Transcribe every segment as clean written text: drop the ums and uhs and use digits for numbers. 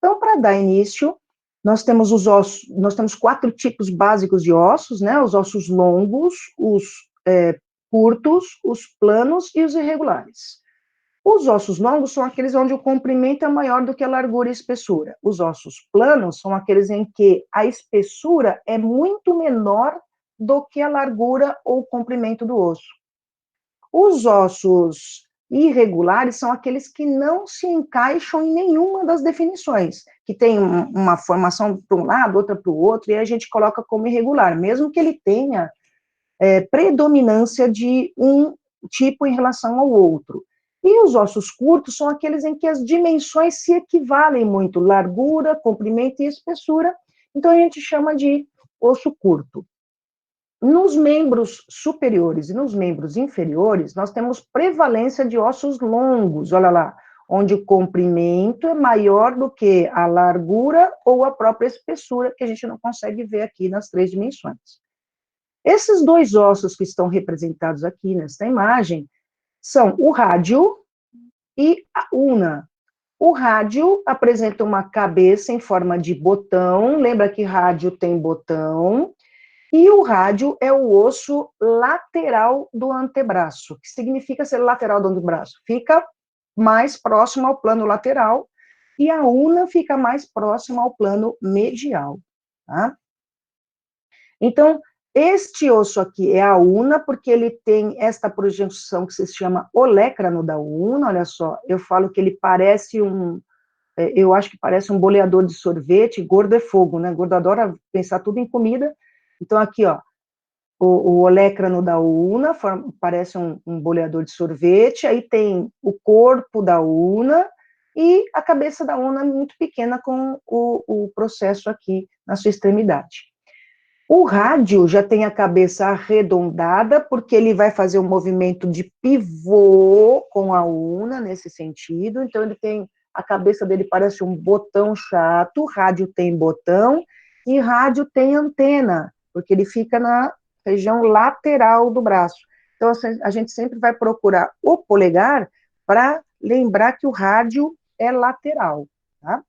Então, para dar início, nós temos os ossos, nós temos 4 tipos básicos de ossos, né? Os ossos longos, os curtos, os planos e os irregulares. Os ossos longos são aqueles onde o comprimento é maior do que a largura e espessura. Os ossos planos são aqueles em que a espessura é muito menor do que a largura ou comprimento do osso. Os ossos irregulares são aqueles que não se encaixam em nenhuma das definições, que tem uma formação para um lado, outra para o outro, e a gente coloca como irregular, mesmo que ele tenha predominância de um tipo em relação ao outro. E os ossos curtos são aqueles em que as dimensões se equivalem muito, largura, comprimento e espessura, então a gente chama de osso curto. Nos membros superiores e nos membros inferiores, nós temos prevalência de ossos longos, olha lá, onde o comprimento é maior do que a largura ou a própria espessura, que a gente não consegue ver aqui nas 3 dimensões. Esses 2 ossos que estão representados aqui nesta imagem são o rádio e a una. O rádio apresenta uma cabeça em forma de botão, lembra que rádio tem botão, e o rádio é o osso lateral do antebraço. O que significa ser lateral do antebraço? Fica mais próximo ao plano lateral, e a una fica mais próxima ao plano medial, tá? Então, este osso aqui é a una, porque ele tem esta projeção que se chama olecrano da una, olha só, eu falo que ele parece eu acho que parece um boleador de sorvete, gordo é fogo, né, gordo adora pensar tudo em comida, então aqui, ó, o olecrano da una, parece um boleador de sorvete, aí tem o corpo da una, e a cabeça da una muito pequena com o processo aqui na sua extremidade. O rádio já tem a cabeça arredondada, porque ele vai fazer um movimento de pivô com a una, nesse sentido, então ele tem, a cabeça dele parece um botão chato, rádio tem botão, e rádio tem antena, porque ele fica na região lateral do braço. Então, a gente sempre vai procurar o polegar para lembrar que o rádio é lateral, tá?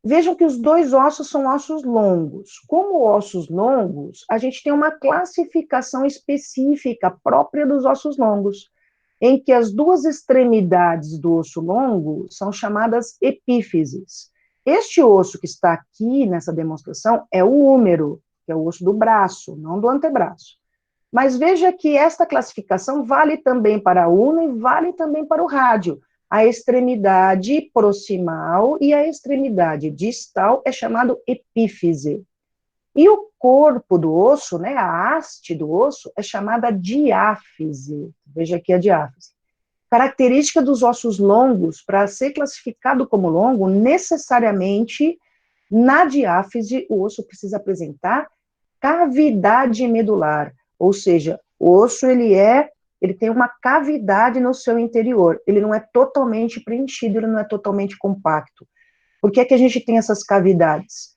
Vejam que os 2 ossos são ossos longos. Como ossos longos, a gente tem uma classificação específica própria dos ossos longos, em que as 2 extremidades do osso longo são chamadas epífises. Este osso que está aqui nessa demonstração é o húmero, que é o osso do braço, não do antebraço. Mas veja que esta classificação vale também para a una e vale também para o rádio. A extremidade proximal e a extremidade distal é chamado epífise. E o corpo do osso, né, a haste do osso, é chamada diáfise. Veja aqui a diáfise. Característica dos ossos longos, para ser classificado como longo, necessariamente, na diáfise, o osso precisa apresentar cavidade medular, ou seja, o osso, ele tem uma cavidade no seu interior, ele não é totalmente preenchido, ele não é totalmente compacto. Por que é que a gente tem essas cavidades?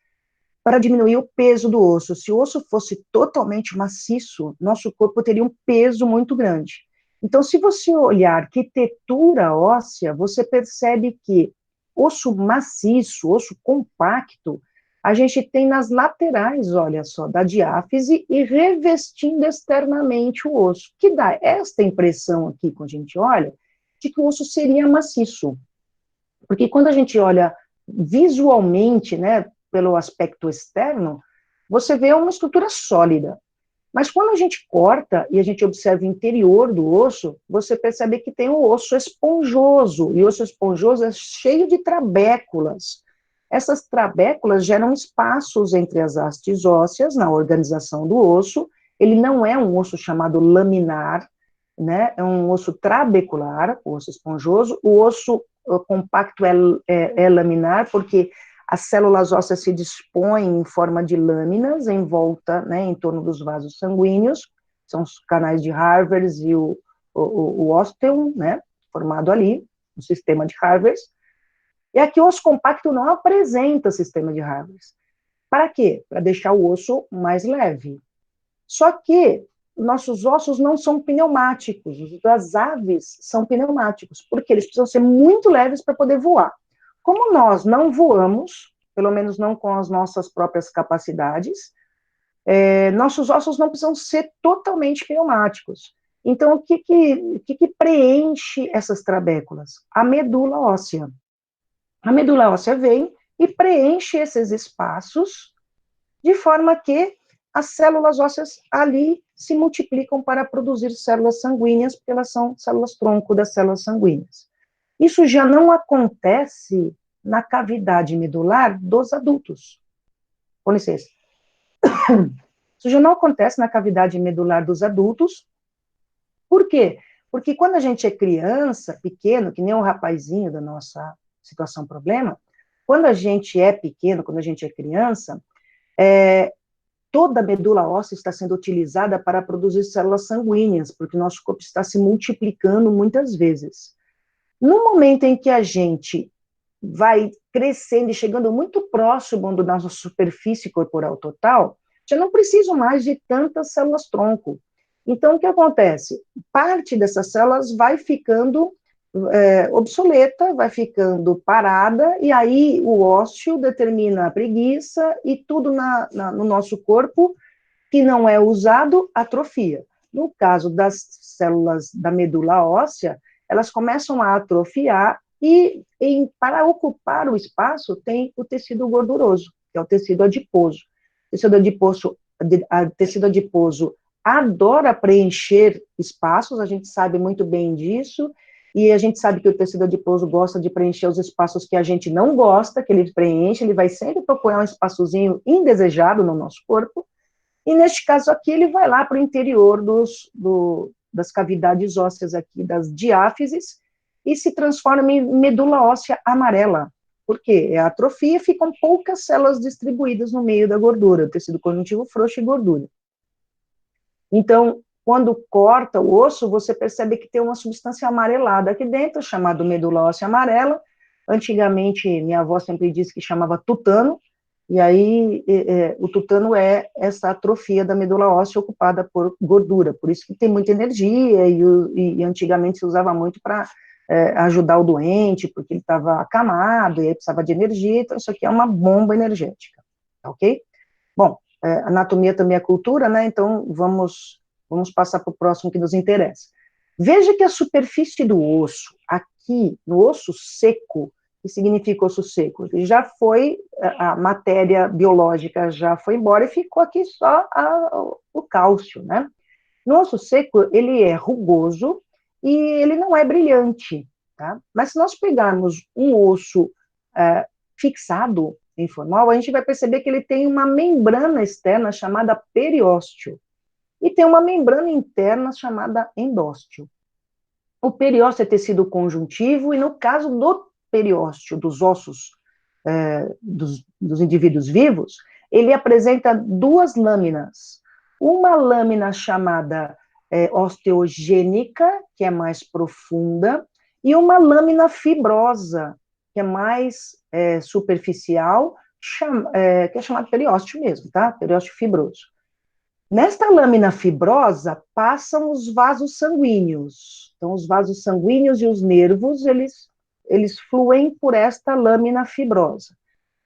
Para diminuir o peso do osso. Se o osso fosse totalmente maciço, nosso corpo teria um peso muito grande. Então, se você olhar arquitetura óssea, você percebe que osso maciço, osso compacto, a gente tem nas laterais, olha só, da diáfise e revestindo externamente o osso, que dá esta impressão aqui, quando a gente olha, de que o osso seria maciço. Porque quando a gente olha visualmente, né, pelo aspecto externo, você vê uma estrutura sólida. Mas quando a gente corta e a gente observa o interior do osso, você percebe que tem o osso esponjoso, e o osso esponjoso é cheio de trabéculas. Essas trabéculas geram espaços entre as hastes ósseas na organização do osso. Ele não é um osso chamado laminar, né? É um osso trabecular, o osso esponjoso. O osso compacto é laminar, porque as células ósseas se dispõem em forma de lâminas em volta, né, em torno dos vasos sanguíneos, são os canais de Harvers e o ósteon, né, formado ali, o sistema de Harvers. E aqui o osso compacto não apresenta sistema de Harvers. Para quê? Para deixar o osso mais leve. Só que nossos ossos não são pneumáticos, os das aves são pneumáticos, porque eles precisam ser muito leves para poder voar. Como nós não voamos, pelo menos não com as nossas próprias capacidades, nossos ossos não precisam ser totalmente pneumáticos. Então, o que preenche essas trabéculas? A medula óssea. A medula óssea vem e preenche esses espaços de forma que as células ósseas ali se multiplicam para produzir células sanguíneas, porque elas são células-tronco das células sanguíneas. Isso já não acontece na cavidade medular dos adultos. Com licença. Isso já não acontece na cavidade medular dos adultos. Por quê? Porque quando a gente é criança, pequeno, que nem um rapazinho da nossa situação problema, quando a gente é pequeno, quando a gente é criança, toda a medula óssea está sendo utilizada para produzir células sanguíneas, porque nosso corpo está se multiplicando muitas vezes. No momento em que a gente vai crescendo e chegando muito próximo da nossa superfície corporal total, já não preciso mais de tantas células-tronco. Então, o que acontece? Parte dessas células vai ficando obsoleta, vai ficando parada, e aí o ósseo determina a preguiça, e tudo no nosso corpo que não é usado, atrofia. No caso das células da medula óssea, elas começam a atrofiar, e para ocupar o espaço tem o tecido gorduroso, que é o tecido adiposo. Tecido adiposo adora preencher espaços, a gente sabe muito bem disso, e a gente sabe que o tecido adiposo gosta de preencher os espaços que a gente não gosta, que ele preenche, ele vai sempre procurar um espaçozinho indesejado no nosso corpo, e neste caso aqui ele vai lá para o interior das cavidades ósseas aqui, das diáfises, e se transforma em medula óssea amarela. Por quê? É a atrofia, ficam poucas células distribuídas no meio da gordura, tecido conjuntivo frouxo e gordura. Então, quando corta o osso, você percebe que tem uma substância amarelada aqui dentro, chamada medula óssea amarela. Antigamente, minha avó sempre disse que chamava tutano, e aí o tutano é essa atrofia da medula óssea ocupada por gordura, por isso que tem muita energia, e antigamente se usava muito para ajudar o doente, porque ele estava acamado, e aí precisava de energia, então isso aqui é uma bomba energética, ok? Bom, anatomia também é cultura, né, então vamos passar para o próximo que nos interessa. Veja que a superfície do osso, aqui, no osso seco, que significa osso seco? Já foi, a matéria biológica já foi embora e ficou aqui só o cálcio, né? No osso seco, ele é rugoso e ele não é brilhante, tá? Mas se nós pegarmos um osso fixado, informal, a gente vai perceber que ele tem uma membrana externa chamada periósteo e tem uma membrana interna chamada endósteo. O periósteo é tecido conjuntivo, e no caso do periósteo, dos ossos dos indivíduos vivos, ele apresenta duas lâminas. Uma lâmina chamada osteogênica, que é mais profunda, e uma lâmina fibrosa, que é mais superficial, que é chamado periósteo mesmo, tá? Periósteo fibroso. Nesta lâmina fibrosa passam os vasos sanguíneos. Então, os vasos sanguíneos e os nervos, eles fluem por esta lâmina fibrosa.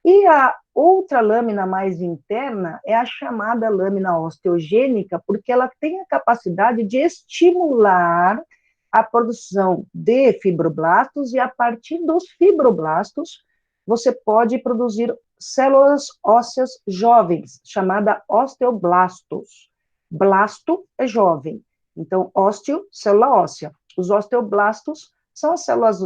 E a outra lâmina mais interna é a chamada lâmina osteogênica, porque ela tem a capacidade de estimular a produção de fibroblastos, e a partir dos fibroblastos você pode produzir células ósseas jovens, chamada osteoblastos. Blasto é jovem, então ósteo, célula óssea. Os osteoblastos são as células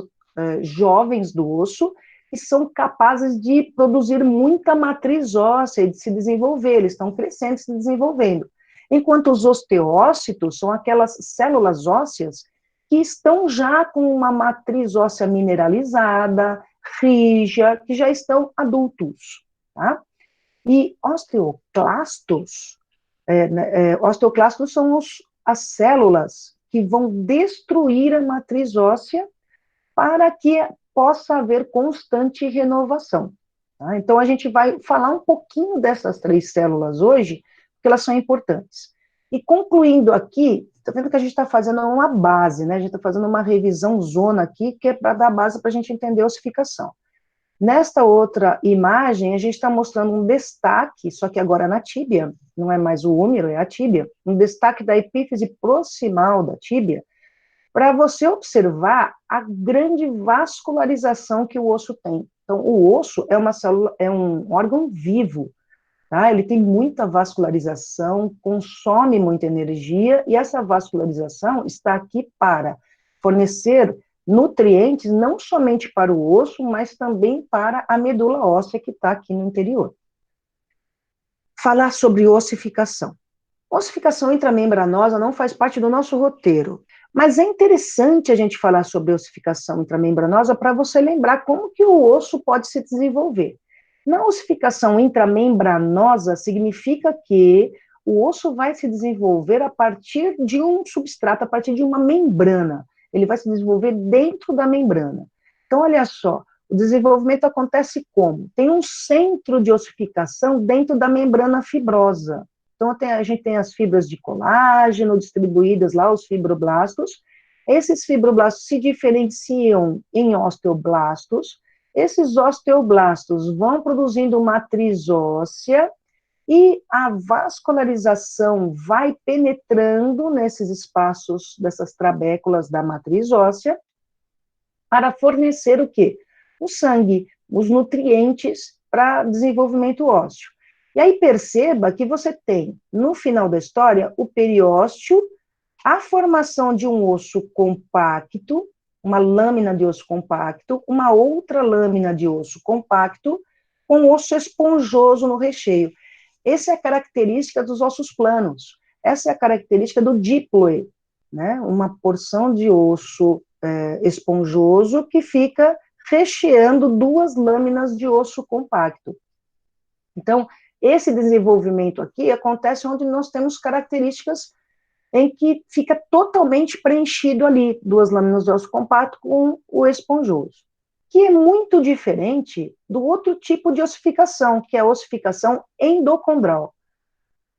jovens do osso, que são capazes de produzir muita matriz óssea e de se desenvolver, eles estão crescendo e se desenvolvendo. Enquanto os osteócitos são aquelas células ósseas que estão já com uma matriz óssea mineralizada, rígida, que já estão adultos, tá? E osteoclastos são as células que vão destruir a matriz óssea para que possa haver constante renovação. Tá? Então, a gente vai falar um pouquinho dessas três células hoje, porque elas são importantes. E concluindo aqui, está vendo que a gente está fazendo uma base, né? A gente está fazendo uma revisão zona aqui, que é para dar base para a gente entender a ossificação. Nesta outra imagem, a gente está mostrando um destaque, só que agora na tíbia, não é mais o húmero, é a tíbia, um destaque da epífise proximal da tíbia, para você observar a grande vascularização que o osso tem. Então, o osso é uma célula, é um órgão vivo, tá? Ele tem muita vascularização, consome muita energia, e essa vascularização está aqui para fornecer nutrientes não somente para o osso, mas também para a medula óssea que está aqui no interior. Falar sobre ossificação. Ossificação intramembranosa não faz parte do nosso roteiro, mas é interessante a gente falar sobre ossificação intramembranosa para você lembrar como que o osso pode se desenvolver. Na ossificação intramembranosa significa que o osso vai se desenvolver a partir de um substrato, a partir de uma membrana. Ele vai se desenvolver dentro da membrana. Então, olha só, o desenvolvimento acontece como? Tem um centro de ossificação dentro da membrana fibrosa. Então, a gente tem as fibras de colágeno distribuídas lá, os fibroblastos. Esses fibroblastos se diferenciam em osteoblastos. Esses osteoblastos vão produzindo matriz óssea e a vascularização vai penetrando nesses espaços, dessas trabéculas da matriz óssea, para fornecer o quê? O sangue, os nutrientes para desenvolvimento ósseo. E aí perceba que você tem, no final da história, o periósteo, a formação de um osso compacto, uma lâmina de osso compacto, uma outra lâmina de osso compacto, com osso esponjoso no recheio. Essa é a característica dos ossos planos. Essa é a característica do díploe, né? Uma porção de osso esponjoso que fica recheando duas lâminas de osso compacto. Então, esse desenvolvimento aqui acontece onde nós temos características em que fica totalmente preenchido ali, duas lâminas de osso compacto com o esponjoso, que é muito diferente do outro tipo de ossificação, que é a ossificação endocondral.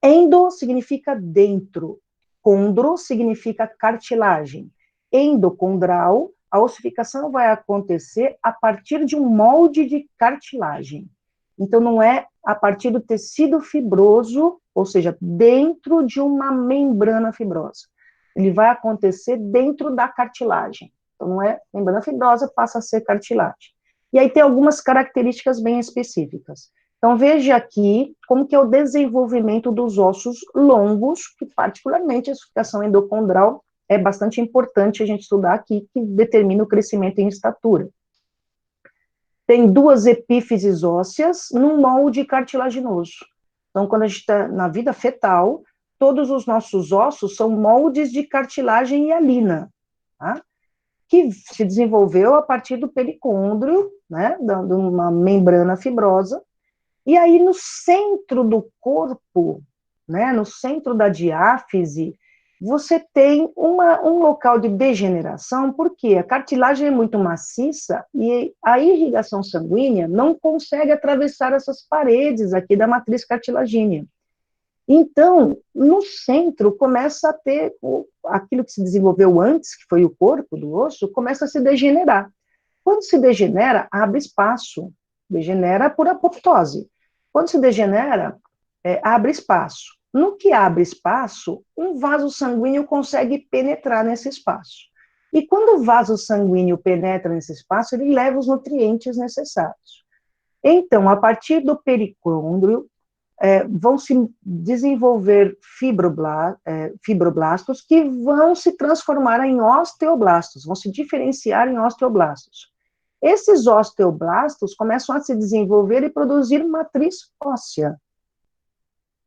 Endo significa dentro, condro significa cartilagem. Endocondral, a ossificação vai acontecer a partir de um molde de cartilagem. Então, não é a partir do tecido fibroso, ou seja, dentro de uma membrana fibrosa. Ele vai acontecer dentro da cartilagem. Então, não é membrana fibrosa, passa a ser cartilagem. E aí tem algumas características bem específicas. Então, veja aqui como que é o desenvolvimento dos ossos longos, que particularmente a ossificação endocondral é bastante importante a gente estudar aqui, que determina o crescimento em estatura. Tem duas epífises ósseas num molde cartilaginoso. Então, quando a gente está na vida fetal, todos os nossos ossos são moldes de cartilagem hialina, tá? Que se desenvolveu a partir do pericôndrio, né, de uma membrana fibrosa. E aí, no centro do corpo, né, no centro da diáfise, você tem um local de degeneração, porque a cartilagem é muito maciça e a irrigação sanguínea não consegue atravessar essas paredes aqui da matriz cartilagínea. Então, no centro, começa a ter aquilo que se desenvolveu antes, que foi o corpo do osso, começa a se degenerar. Quando se degenera, abre espaço. Degenera por apoptose. Quando se degenera, abre espaço. No que abre espaço, um vaso sanguíneo consegue penetrar nesse espaço. E quando o vaso sanguíneo penetra nesse espaço, ele leva os nutrientes necessários. Então, a partir do pericôndrio, vão se desenvolver fibroblastos que vão se transformar em osteoblastos, vão se diferenciar em osteoblastos. Esses osteoblastos começam a se desenvolver e produzir matriz óssea.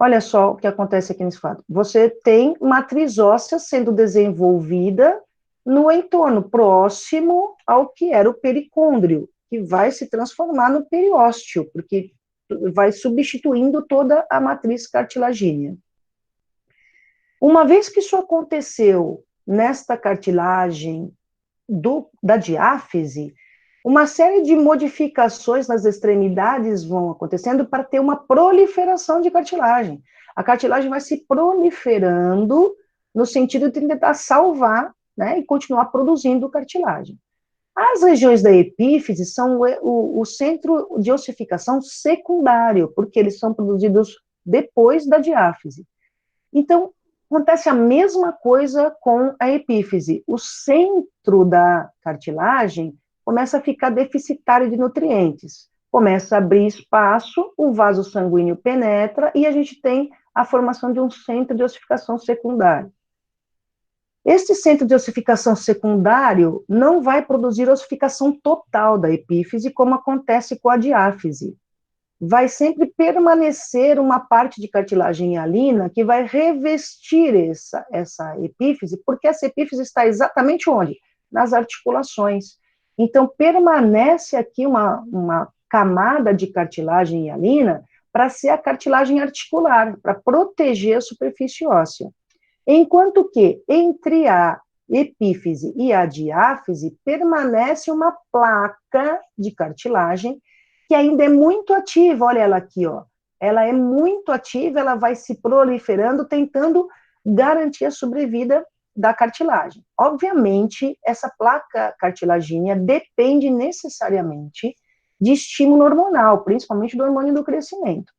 Olha só o que acontece aqui nesse quadro. Você tem matriz óssea sendo desenvolvida no entorno próximo ao que era o pericôndrio, que vai se transformar no periósteo, porque vai substituindo toda a matriz cartilagínea. Uma vez que isso aconteceu nesta cartilagem da diáfise, uma série de modificações nas extremidades vão acontecendo para ter uma proliferação de cartilagem. A cartilagem vai se proliferando no sentido de tentar salvar, né, e continuar produzindo cartilagem. As regiões da epífise são o centro de ossificação secundário, porque eles são produzidos depois da diáfise. Então, acontece a mesma coisa com a epífise. O centro da cartilagem começa a ficar deficitário de nutrientes, começa a abrir espaço, o vaso sanguíneo penetra e a gente tem a formação de um centro de ossificação secundário. Este centro de ossificação secundário não vai produzir ossificação total da epífise, como acontece com a diáfise. Vai sempre permanecer uma parte de cartilagem hialina que vai revestir essa epífise, porque essa epífise está exatamente onde? Nas articulações. Então, permanece aqui uma camada de cartilagem hialina para ser a cartilagem articular, para proteger a superfície óssea. Enquanto que entre a epífise e a diáfise permanece uma placa de cartilagem que ainda é muito ativa, olha ela aqui, ó. Ela é muito ativa, ela vai se proliferando, tentando garantir a sobrevida da cartilagem. Obviamente, essa placa cartilagínea depende necessariamente de estímulo hormonal, principalmente do hormônio do crescimento.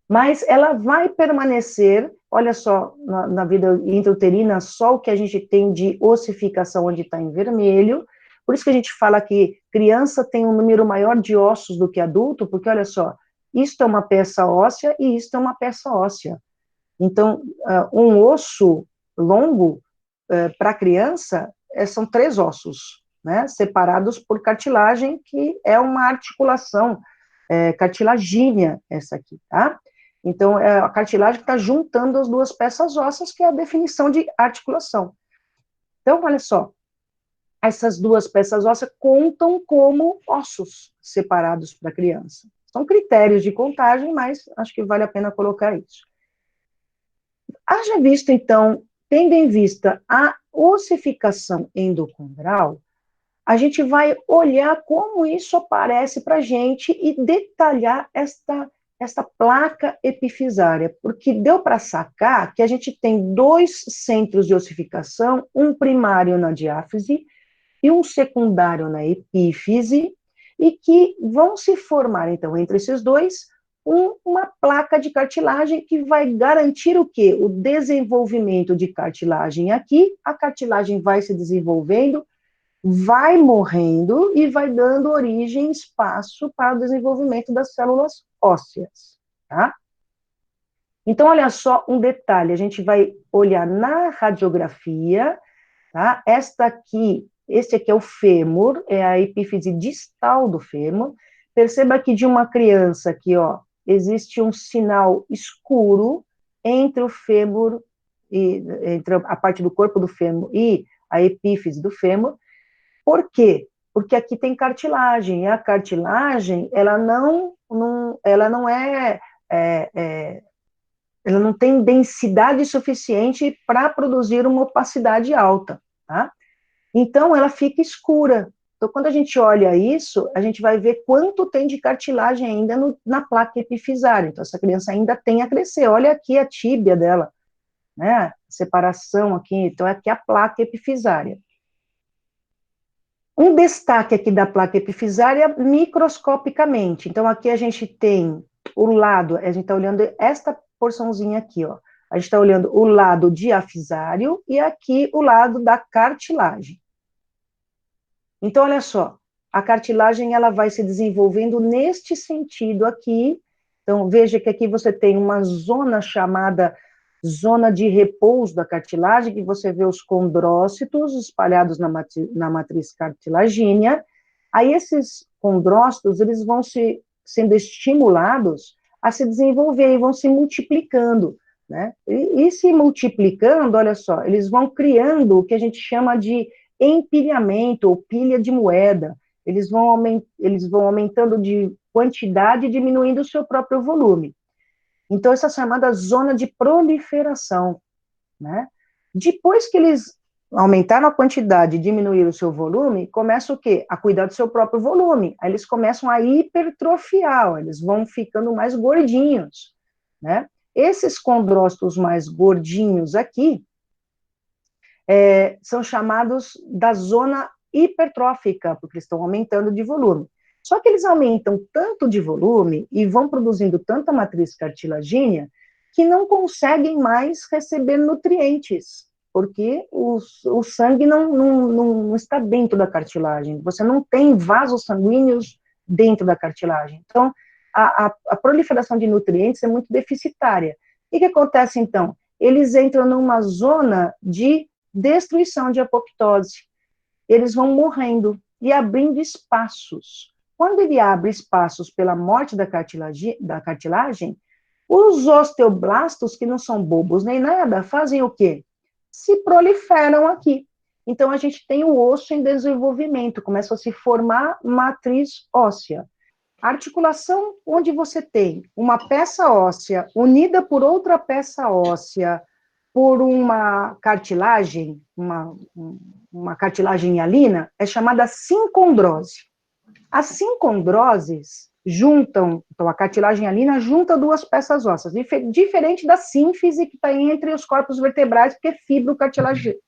Mas ela vai permanecer, olha só, na vida intrauterina, só o que a gente tem de ossificação, onde está em vermelho. Por isso que a gente fala que criança tem um número maior de ossos do que adulto, porque olha só, isto é uma peça óssea e isto é uma peça óssea. Então, um osso longo, para criança, são 3 ossos, né, separados por cartilagem, que é uma articulação cartilagínea, essa aqui, tá? Então, a cartilagem está juntando as duas peças ósseas, que é a definição de articulação. Então, olha só, essas duas peças ósseas contam como ossos separados para a criança. São critérios de contagem, mas acho que vale a pena colocar isso. Haja visto, então, tendo em vista a ossificação endocondral, a gente vai olhar como isso aparece para a gente e detalhar esta placa epifisária, porque deu para sacar que a gente tem 2 centros de ossificação, um primário na diáfise e um secundário na epífise, e que vão se formar, então, entre esses dois, uma placa de cartilagem que vai garantir o quê? O desenvolvimento de cartilagem aqui, a cartilagem vai se desenvolvendo, vai morrendo e vai dando origem, espaço para o desenvolvimento das células ósseas, tá? Então, olha só um detalhe, a gente vai olhar na radiografia, tá? Este aqui é o fêmur, é a epífise distal do fêmur. Perceba que de uma criança aqui, ó, existe um sinal escuro entre o fêmur, entre a parte do corpo do fêmur e a epífise do fêmur. Por quê? Porque aqui tem cartilagem, e a cartilagem, ela não ela não tem densidade suficiente para produzir uma opacidade alta, tá? Então, ela fica escura. Então, quando a gente olha isso, a gente vai ver quanto tem de cartilagem ainda na placa epifisária. Então, essa criança ainda tem a crescer. Olha aqui a tíbia dela, né? Separação aqui. Então, aqui é a placa epifisária. Um destaque aqui da placa epifisária microscopicamente. Então, aqui a gente tem o lado, a gente está olhando esta porçãozinha aqui, ó. A gente está olhando o lado diafisário e aqui o lado da cartilagem. Então, olha só, a cartilagem ela vai se desenvolvendo neste sentido aqui. Então, veja que aqui você tem uma zona chamada zona de repouso da cartilagem, que você vê os condrócitos espalhados na matriz cartilagínea. Aí esses condrócitos, eles vão sendo estimulados a se desenvolver e vão se multiplicando, né? E se multiplicando, olha só, eles vão criando o que a gente chama de empilhamento ou pilha de moeda. Eles vão aumentando de quantidade e diminuindo o seu próprio volume. Então, essa é chamada zona de proliferação, né? Depois que eles aumentaram a quantidade e diminuíram o seu volume, começa o quê? A cuidar do seu próprio volume. Aí eles começam a hipertrofiar, eles vão ficando mais gordinhos, né? Esses condrócitos mais gordinhos aqui são chamados da zona hipertrófica, porque eles estão aumentando de volume. Só que eles aumentam tanto de volume e vão produzindo tanta matriz cartilagínea que não conseguem mais receber nutrientes, porque o sangue não está dentro da cartilagem. Você não tem vasos sanguíneos dentro da cartilagem. Então, a proliferação de nutrientes é muito deficitária. E o que acontece, então? Eles entram numa zona de destruição de apoptose. Eles vão morrendo e abrindo espaços. Quando ele abre espaços pela morte da cartilagem, os osteoblastos, que não são bobos nem nada, fazem o quê? Se proliferam aqui. Então, a gente tem o osso em desenvolvimento, começa a se formar matriz óssea. A articulação, onde você tem uma peça óssea unida por outra peça óssea, por uma cartilagem, uma cartilagem hialina, é chamada sincondrose. As sincondroses juntam, então a cartilagem hialina junta duas peças ósseas, diferente da sínfise que está entre os corpos vertebrais, porque é fibrocartilaginosa.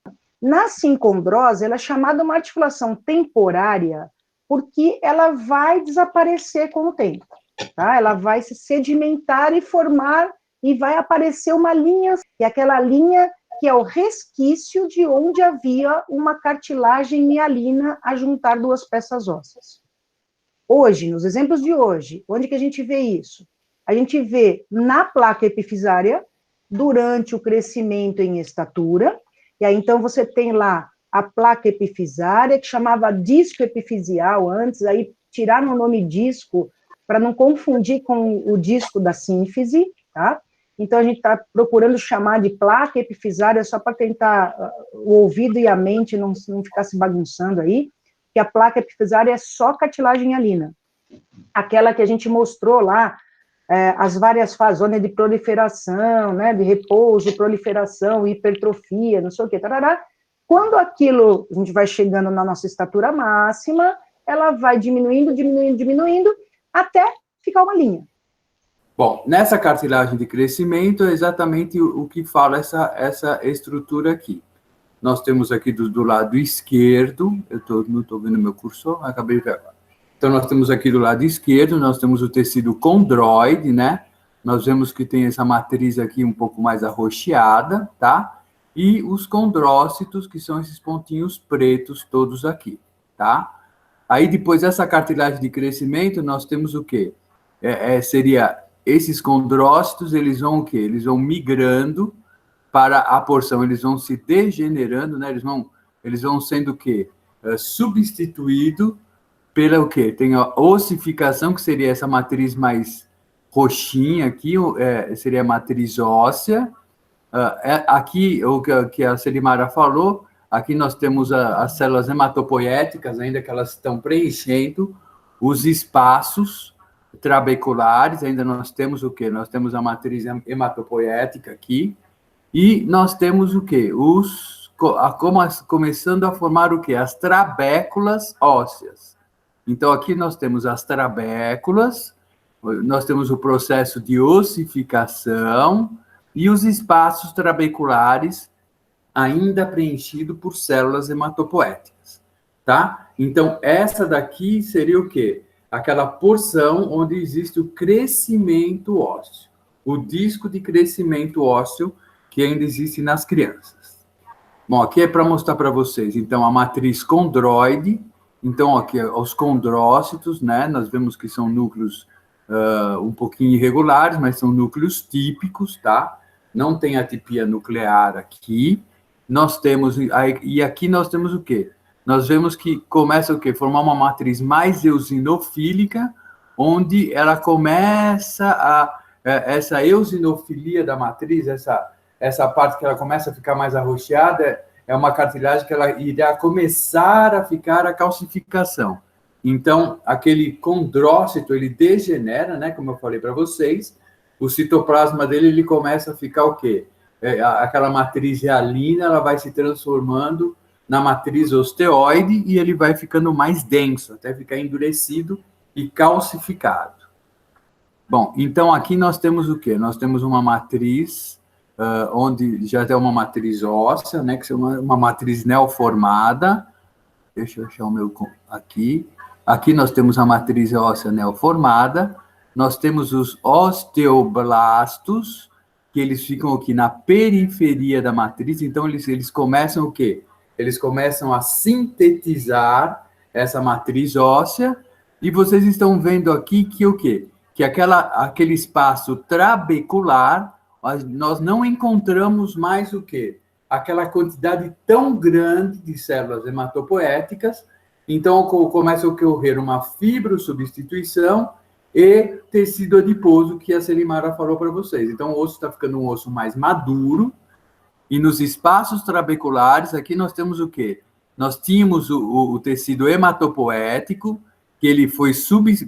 Na sincondrose, ela é chamada uma articulação temporária, porque ela vai desaparecer com o tempo, tá? Ela vai se sedimentar e formar, e vai aparecer uma linha, e aquela linha que é o resquício de onde havia uma cartilagem hialina a juntar duas peças ósseas. Hoje, nos exemplos de hoje, onde que a gente vê isso? A gente vê na placa epifisária, durante o crescimento em estatura, e aí então você tem lá a placa epifisária, que chamava disco epifisial antes, aí tiraram o nome disco para não confundir com o disco da sínfise, tá? Então, a gente está procurando chamar de placa epifisária só para tentar o ouvido e a mente não ficar se bagunçando aí, que a placa epifisária é só cartilagem hialina. Aquela que a gente mostrou lá, as várias fases, zona de proliferação, né, de repouso, proliferação, hipertrofia, não sei o quê, tarará. Quando aquilo, a gente vai chegando na nossa estatura máxima, ela vai diminuindo, diminuindo, diminuindo, até ficar uma linha. Bom, nessa cartilagem de crescimento é exatamente o que fala essa estrutura aqui. Nós temos aqui do lado esquerdo, não estou vendo meu cursor, acabei de ver agora. Então, nós temos aqui do lado esquerdo, nós temos o tecido condroide, né? Nós vemos que tem essa matriz aqui um pouco mais arroxeada, tá? E os condrócitos, que são esses pontinhos pretos todos aqui, tá? Aí, depois dessa cartilagem de crescimento, nós temos o quê? Seria esses condrócitos, eles vão o quê? Eles vão migrando para a porção, eles vão se degenerando, né? Eles vão sendo o quê? Substituído pela o quê? Tem a ossificação, que seria essa matriz mais roxinha aqui, seria a matriz óssea. Aqui, o que a Selimara falou, aqui nós temos as células hematopoéticas, ainda que elas estão preenchendo os espaços trabeculares, ainda nós temos o quê? Nós temos a matriz hematopoética aqui, e nós temos o quê? Começando a formar o quê? As trabéculas ósseas. Então, aqui nós temos as trabéculas, nós temos o processo de ossificação e os espaços trabeculares ainda preenchidos por células hematopoéticas, tá? Então, essa daqui seria o quê? Aquela porção onde existe o crescimento ósseo, o disco de crescimento ósseo que ainda existe nas crianças. Bom, aqui é para mostrar para vocês, então, a matriz condroide. Então, aqui, os condrócitos, né? Nós vemos que são núcleos um pouquinho irregulares, mas são núcleos típicos, tá? Não tem atipia nuclear aqui. Nós temos, e aqui nós temos o quê? Nós vemos que começa o quê? Formar uma matriz mais eosinofílica, onde ela começa essa eosinofilia da matriz, essa parte que ela começa a ficar mais arroxeada, é uma cartilagem que ela irá começar a ficar a calcificação. Então, aquele condrócito, ele degenera, né, como eu falei para vocês, o citoplasma dele, ele começa a ficar o quê? Aquela matriz hialina, ela vai se transformando na matriz osteoide e ele vai ficando mais denso, até ficar endurecido e calcificado. Bom, então aqui nós temos o quê? Nós temos uma matriz, onde já tem uma matriz óssea, né, que é uma matriz neoformada, deixa eu achar o meu aqui. Aqui nós temos a matriz óssea neoformada, nós temos os osteoblastos, que eles ficam aqui na periferia da matriz, então eles começam o quê? Eles começam a sintetizar essa matriz óssea, e vocês estão vendo aqui que o quê? Que aquele espaço trabecular, nós não encontramos mais o quê? Aquela quantidade tão grande de células hematopoéticas, então começa a ocorrer uma fibrosubstituição e tecido adiposo, que a Selimara falou para vocês. Então, o osso está ficando um osso mais maduro, e nos espaços trabeculares, aqui nós temos o quê? Nós tínhamos o tecido hematopoético, que ele foi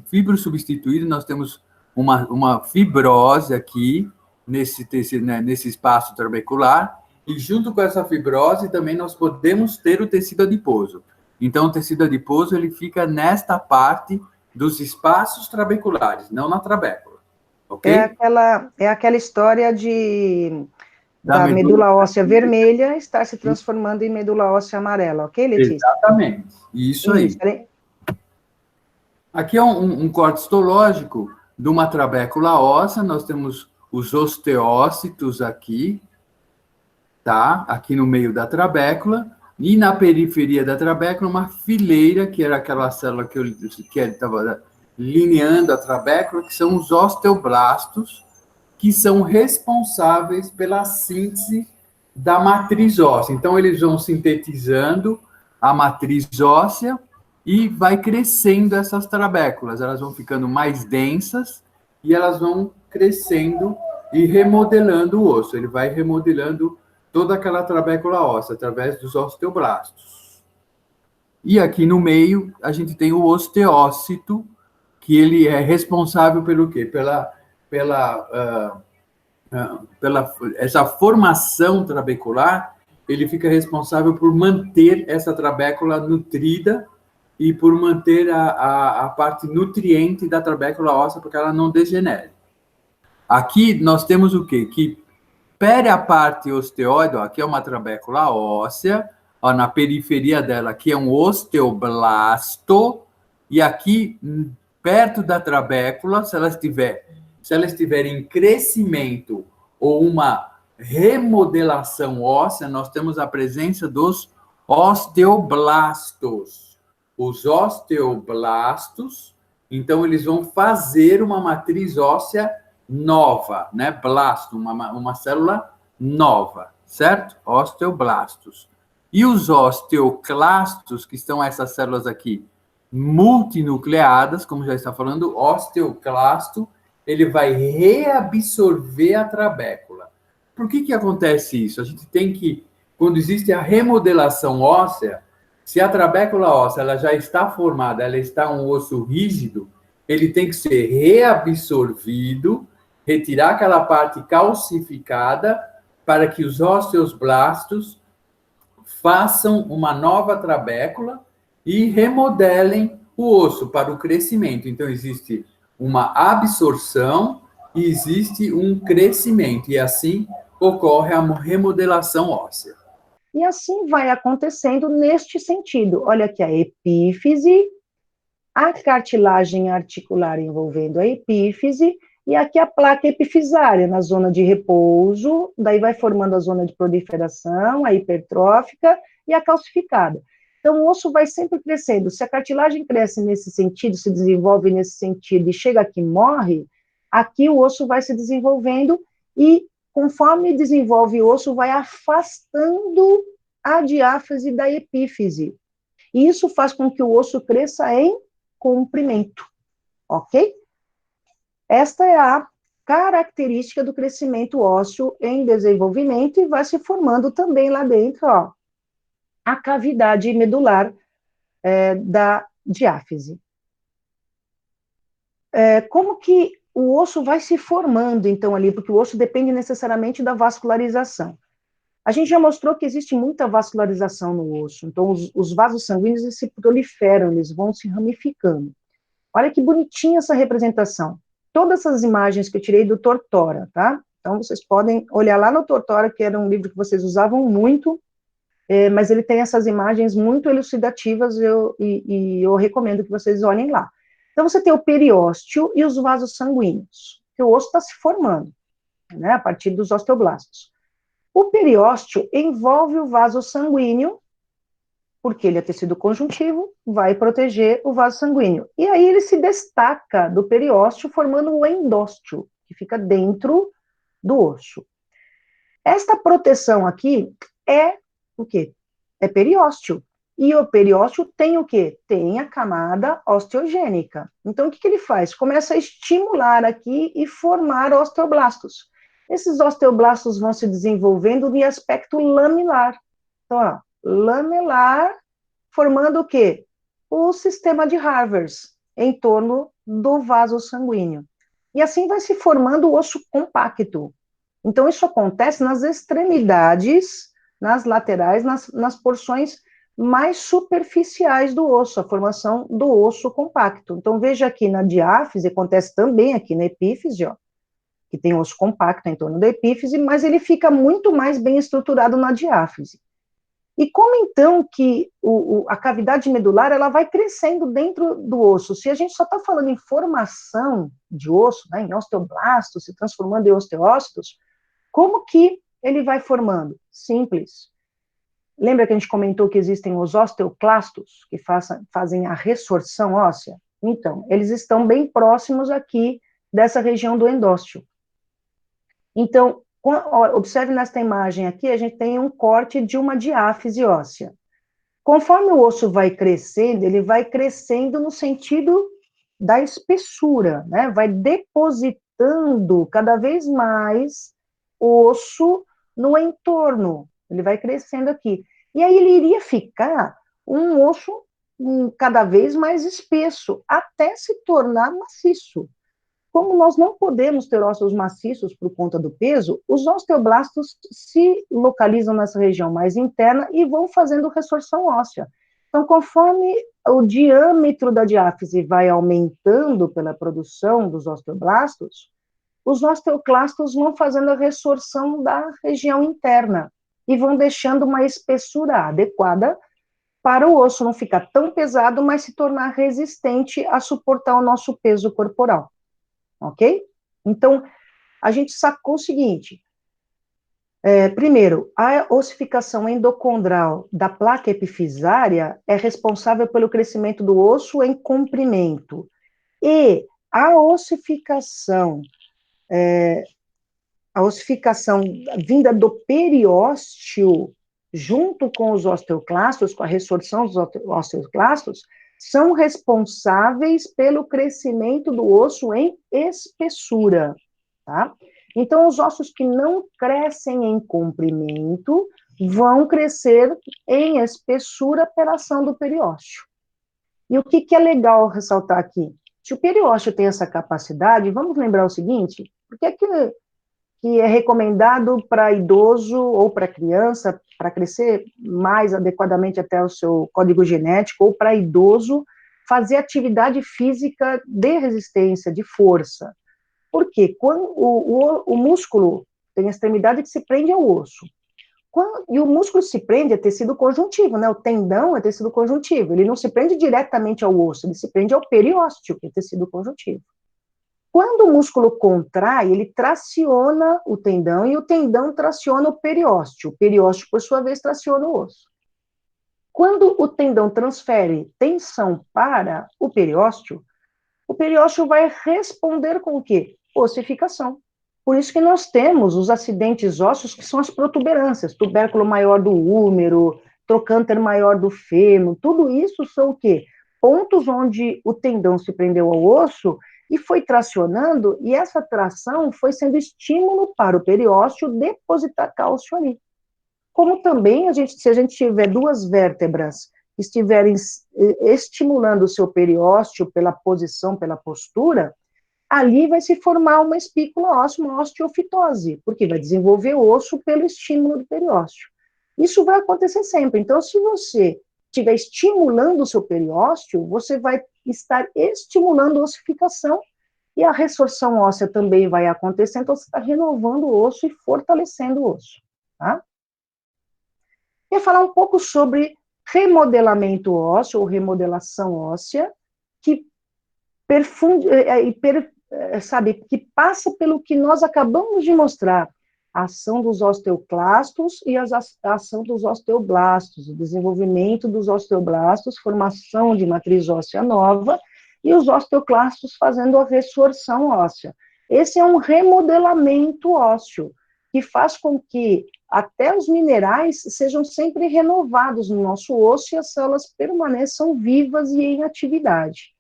fibrosubstituído, nós temos uma fibrose aqui, nesse tecido, né, nesse espaço trabecular, e junto com essa fibrose também nós podemos ter o tecido adiposo. Então, o tecido adiposo, ele fica nesta parte dos espaços trabeculares, não na trabécula, ok? É aquela história da medula óssea vermelha estar se transformando em medula óssea amarela, ok, Letícia? Exatamente, isso aí. Aqui é um corte histológico de uma trabécula óssea, nós temos os osteócitos aqui, tá? Aqui no meio da trabécula, e na periferia da trabécula, uma fileira, que era aquela célula que estava lineando a trabécula, que são os osteoblastos, que são responsáveis pela síntese da matriz óssea. Então, eles vão sintetizando a matriz óssea e vai crescendo essas trabéculas. Elas vão ficando mais densas e elas vão crescendo e remodelando o osso. Ele vai remodelando toda aquela trabécula óssea através dos osteoblastos. E aqui no meio, a gente tem o osteócito, que ele é responsável pelo quê? Pela essa formação trabecular, ele fica responsável por manter essa trabécula nutrida e por manter a parte nutriente da trabécula óssea, porque ela não degenere. Aqui nós temos o quê? Que pere a parte osteoide, ó, aqui é uma trabécula óssea, ó, na periferia dela aqui é um osteoblasto, e aqui perto da trabécula, se ela estiver em crescimento ou uma remodelação óssea, nós temos a presença dos osteoblastos. Os osteoblastos, então, eles vão fazer uma matriz óssea nova, né? Blasto, uma célula nova, certo? Osteoblastos. E os osteoclastos, que são essas células aqui, multinucleadas, como já está falando, osteoclasto, ele vai reabsorver a trabécula. Por que acontece isso? A gente tem que, quando existe a remodelação óssea, se a trabécula óssea ela já está formada, ela está um osso rígido, ele tem que ser reabsorvido, retirar aquela parte calcificada, para que os osteoblastos façam uma nova trabécula e remodelem o osso para o crescimento. Então, existe uma absorção e existe um crescimento, e assim ocorre a remodelação óssea. E assim vai acontecendo neste sentido. Olha aqui a epífise, a cartilagem articular envolvendo a epífise, e aqui a placa epifisária, na zona de repouso, daí vai formando a zona de proliferação, a hipertrófica e a calcificada. Então, o osso vai sempre crescendo. Se a cartilagem cresce nesse sentido, se desenvolve nesse sentido, e chega aqui e morre, aqui o osso vai se desenvolvendo, e conforme desenvolve o osso, vai afastando a diáfise da epífise. E isso faz com que o osso cresça em comprimento, ok? Esta é a característica do crescimento ósseo em desenvolvimento, e vai se formando também lá dentro, ó, a cavidade medular da diáfise. Como que o osso vai se formando, então, ali? Porque o osso depende necessariamente da vascularização. A gente já mostrou que existe muita vascularização no osso, então os vasos sanguíneos eles se proliferam, eles vão se ramificando. Olha que bonitinha essa representação. Todas essas imagens que eu tirei do Tortora, tá? Então, vocês podem olhar lá no Tortora, que era um livro que vocês usavam muito, mas ele tem essas imagens muito elucidativas, e eu recomendo que vocês olhem lá. Então, você tem o periósteo e os vasos sanguíneos, que o osso está se formando, né, a partir dos osteoblastos. O periósteo envolve o vaso sanguíneo, porque ele é tecido conjuntivo, vai proteger o vaso sanguíneo. E aí ele se destaca do periósteo, formando o endósteo, que fica dentro do osso. Esta proteção aqui é o quê? É periósteo. E o periósteo tem o quê? Tem a camada osteogênica. Então, o que ele faz? Começa a estimular aqui e formar osteoblastos. Esses osteoblastos vão se desenvolvendo em aspecto lamilar. Então, ó, lamelar, formando o quê? O sistema de Harvers em torno do vaso sanguíneo. E assim vai se formando o osso compacto. Então, isso acontece nas extremidades, nas laterais, nas porções mais superficiais do osso, a formação do osso compacto. Então, veja aqui na diáfise, acontece também aqui na epífise, ó, que tem osso compacto em torno da epífise, mas ele fica muito mais bem estruturado na diáfise. E como então que a cavidade medular ela vai crescendo dentro do osso? Se a gente só está falando em formação de osso, né, em osteoblastos, se transformando em osteócitos, como que ele vai formando? Simples. Lembra que a gente comentou que existem os osteoclastos, que fazem a ressorção óssea? Então, eles estão bem próximos aqui dessa região do endósteo. Então, observe nesta imagem aqui, a gente tem um corte de uma diáfise óssea. Conforme o osso vai crescendo, ele vai crescendo no sentido da espessura, né? Vai depositando cada vez mais osso no entorno. Ele vai crescendo aqui. E aí ele iria ficar um osso cada vez mais espesso, até se tornar maciço. Como nós não podemos ter ossos maciços por conta do peso, os osteoblastos se localizam nessa região mais interna e vão fazendo ressorção óssea. Então, conforme o diâmetro da diáfise vai aumentando pela produção dos osteoblastos, os osteoclastos vão fazendo a ressorção da região interna e vão deixando uma espessura adequada para o osso não ficar tão pesado, mas se tornar resistente a suportar o nosso peso corporal. Ok? Então, a gente sacou o seguinte, primeiro, a ossificação endocondral da placa epifisária é responsável pelo crescimento do osso em comprimento, e a ossificação vinda do periósteo, junto com os osteoclastos, com a ressorção dos osteoclastos, são responsáveis pelo crescimento do osso em espessura, tá? Então, os ossos que não crescem em comprimento vão crescer em espessura pela ação do periósteo. E o que é legal ressaltar aqui? Se o periósteo tem essa capacidade, vamos lembrar o seguinte, por que é recomendado para idoso ou para criança, para crescer mais adequadamente até o seu código genético, ou para idoso, fazer atividade física de resistência, de força. Por quê? Quando o músculo tem a extremidade que se prende ao osso. E o músculo se prende a tecido conjuntivo, né? O tendão é tecido conjuntivo, ele não se prende diretamente ao osso, ele se prende ao periósteo, que é tecido conjuntivo. Quando o músculo contrai, ele traciona o tendão e o tendão traciona o periósteo, por sua vez, traciona o osso. Quando o tendão transfere tensão para o periósteo vai responder com o quê? Ossificação. Por isso que nós temos os acidentes ósseos, que são as protuberâncias, tubérculo maior do húmero, trocânter maior do fêmur, tudo isso são o quê? Pontos onde o tendão se prendeu ao osso e foi tracionando, e essa tração foi sendo estímulo para o periósteo depositar cálcio ali. Como também, se a gente tiver duas vértebras que estiverem estimulando o seu periósteo pela posição, pela postura, ali vai se formar uma espícula óssea, uma osteofitose, porque vai desenvolver osso pelo estímulo do periósteo. Isso vai acontecer sempre. Então, se você estiver estimulando o seu periósteo, você vai estar estimulando a ossificação, e a ressorção óssea também vai acontecer, então você está renovando o osso e fortalecendo o osso, tá? quer falar um pouco sobre remodelamento ósseo, ou remodelação óssea, que que passa pelo que nós acabamos de mostrar, a ação dos osteoclastos e a ação dos osteoblastos, o desenvolvimento dos osteoblastos, formação de matriz óssea nova, e os osteoclastos fazendo a resorção óssea. Esse é um remodelamento ósseo, que faz com que até os minerais sejam sempre renovados no nosso osso e as células permaneçam vivas e em atividade.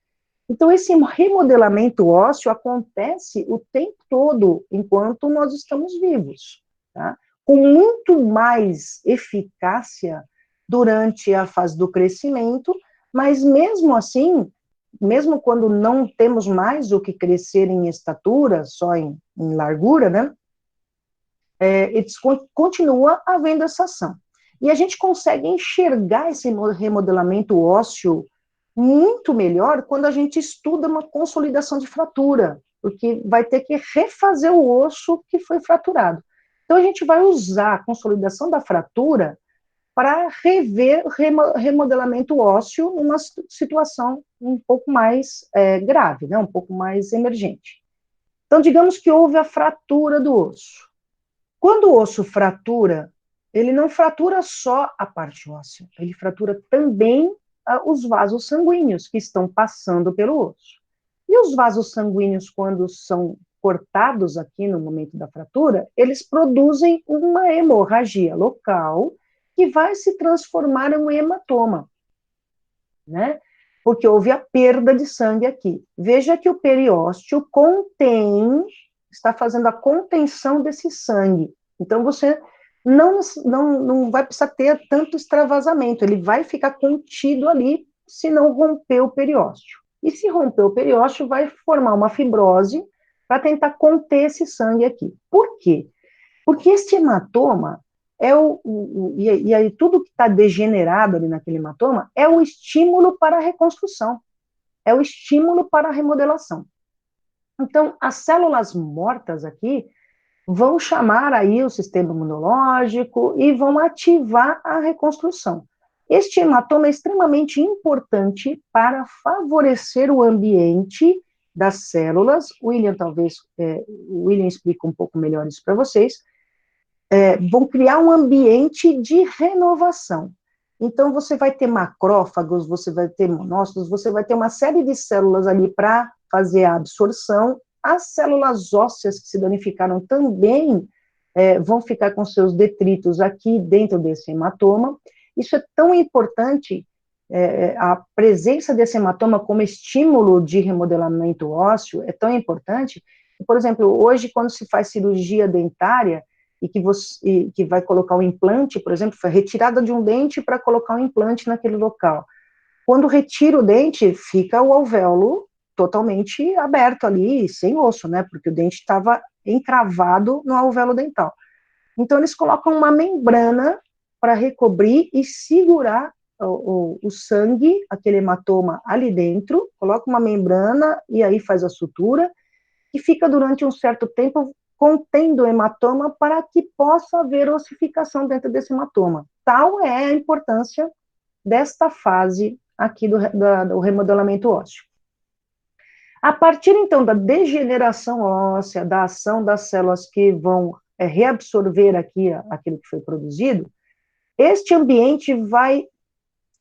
Então, esse remodelamento ósseo acontece o tempo todo, enquanto nós estamos vivos, tá? Com muito mais eficácia durante a fase do crescimento, mas mesmo assim, mesmo quando não temos mais o que crescer em estatura, só em largura, né? Continua havendo essa ação. E a gente consegue enxergar esse remodelamento ósseo muito melhor quando a gente estuda uma consolidação de fratura, porque vai ter que refazer o osso que foi fraturado. Então, a gente vai usar a consolidação da fratura para rever remodelamento ósseo numa situação um pouco mais grave, né, um pouco mais emergente. Então, digamos que houve a fratura do osso. Quando o osso fratura, ele não fratura só a parte óssea, ele fratura também os vasos sanguíneos que estão passando pelo osso. E os vasos sanguíneos, quando são cortados aqui no momento da fratura, eles produzem uma hemorragia local que vai se transformar em um hematoma, né? Porque houve a perda de sangue aqui. Veja que o periósteo está fazendo a contenção desse sangue. Então, você não vai precisar ter tanto extravasamento, ele vai ficar contido ali se não romper o periósteo. E se romper o periósteo, vai formar uma fibrose para tentar conter esse sangue aqui. Por quê? Porque este hematoma e aí tudo que está degenerado ali naquele hematoma é o estímulo para a reconstrução, é o estímulo para a remodelação. Então, as células mortas aqui vão chamar aí o sistema imunológico e vão ativar a reconstrução. Este hematoma é extremamente importante para favorecer o ambiente das células. O William explica um pouco melhor isso para vocês. Vão criar um ambiente de renovação. Então, você vai ter macrófagos, você vai ter monócitos, você vai ter uma série de células ali para fazer a absorção. As células ósseas que se danificaram também vão ficar com seus detritos aqui dentro desse hematoma. Isso é tão importante, a presença desse hematoma como estímulo de remodelamento ósseo é tão importante. Por exemplo, hoje, quando se faz cirurgia dentária, e que vai colocar um implante, por exemplo, foi retirada de um dente para colocar um implante naquele local. Quando retira o dente, fica o alvéolo totalmente aberto ali, sem osso, né, porque o dente estava encravado no alvéolo dental. Então, eles colocam uma membrana para recobrir e segurar o sangue, aquele hematoma ali dentro, coloca uma membrana e aí faz a sutura, e fica durante um certo tempo contendo o hematoma para que possa haver ossificação dentro desse hematoma. Tal é a importância desta fase aqui do remodelamento ósseo. A partir, então, da degeneração óssea, da ação das células que vão reabsorver aqui aquilo que foi produzido, este ambiente vai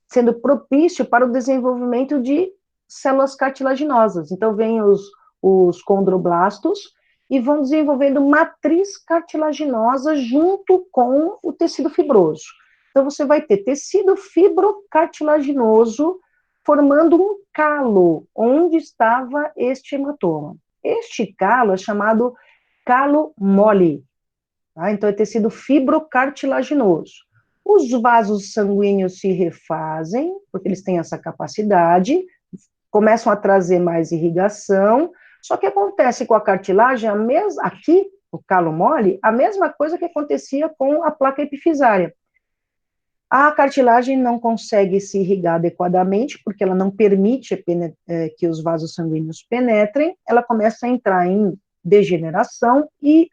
sendo propício para o desenvolvimento de células cartilaginosas. Então, vem os condroblastos, e vão desenvolvendo matriz cartilaginosa junto com o tecido fibroso. Então, você vai ter tecido fibrocartilaginoso formando um calo, onde estava este hematoma. Este calo é chamado calo mole, tá? Então, é tecido fibrocartilaginoso. Os vasos sanguíneos se refazem, porque eles têm essa capacidade, começam a trazer mais irrigação. Só que acontece com a cartilagem, aqui, o calo mole, a mesma coisa que acontecia com a placa epifisária. A cartilagem não consegue se irrigar adequadamente, porque ela não permite que os vasos sanguíneos penetrem, ela começa a entrar em degeneração e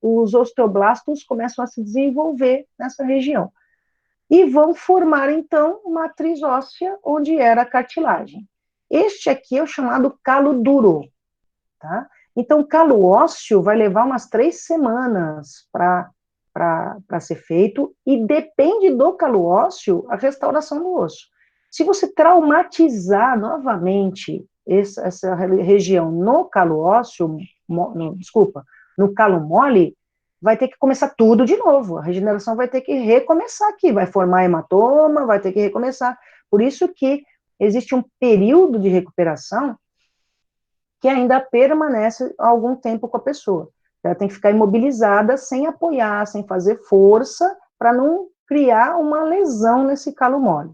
os osteoblastos começam a se desenvolver nessa região. E vão formar, então, matriz óssea onde era a cartilagem. Este aqui é o chamado calo duro, tá? Então, o calo ósseo vai levar umas 3 semanas para ser feito, e depende do calo ósseo a restauração do osso. Se você traumatizar novamente essa região no calo ósseo, no calo mole, vai ter que começar tudo de novo. A regeneração vai ter que recomeçar aqui, vai formar hematoma, vai ter que recomeçar. Por isso que existe um período de recuperação que ainda permanece algum tempo com a pessoa. Ela tem que ficar imobilizada, sem apoiar, sem fazer força, para não criar uma lesão nesse calo mole.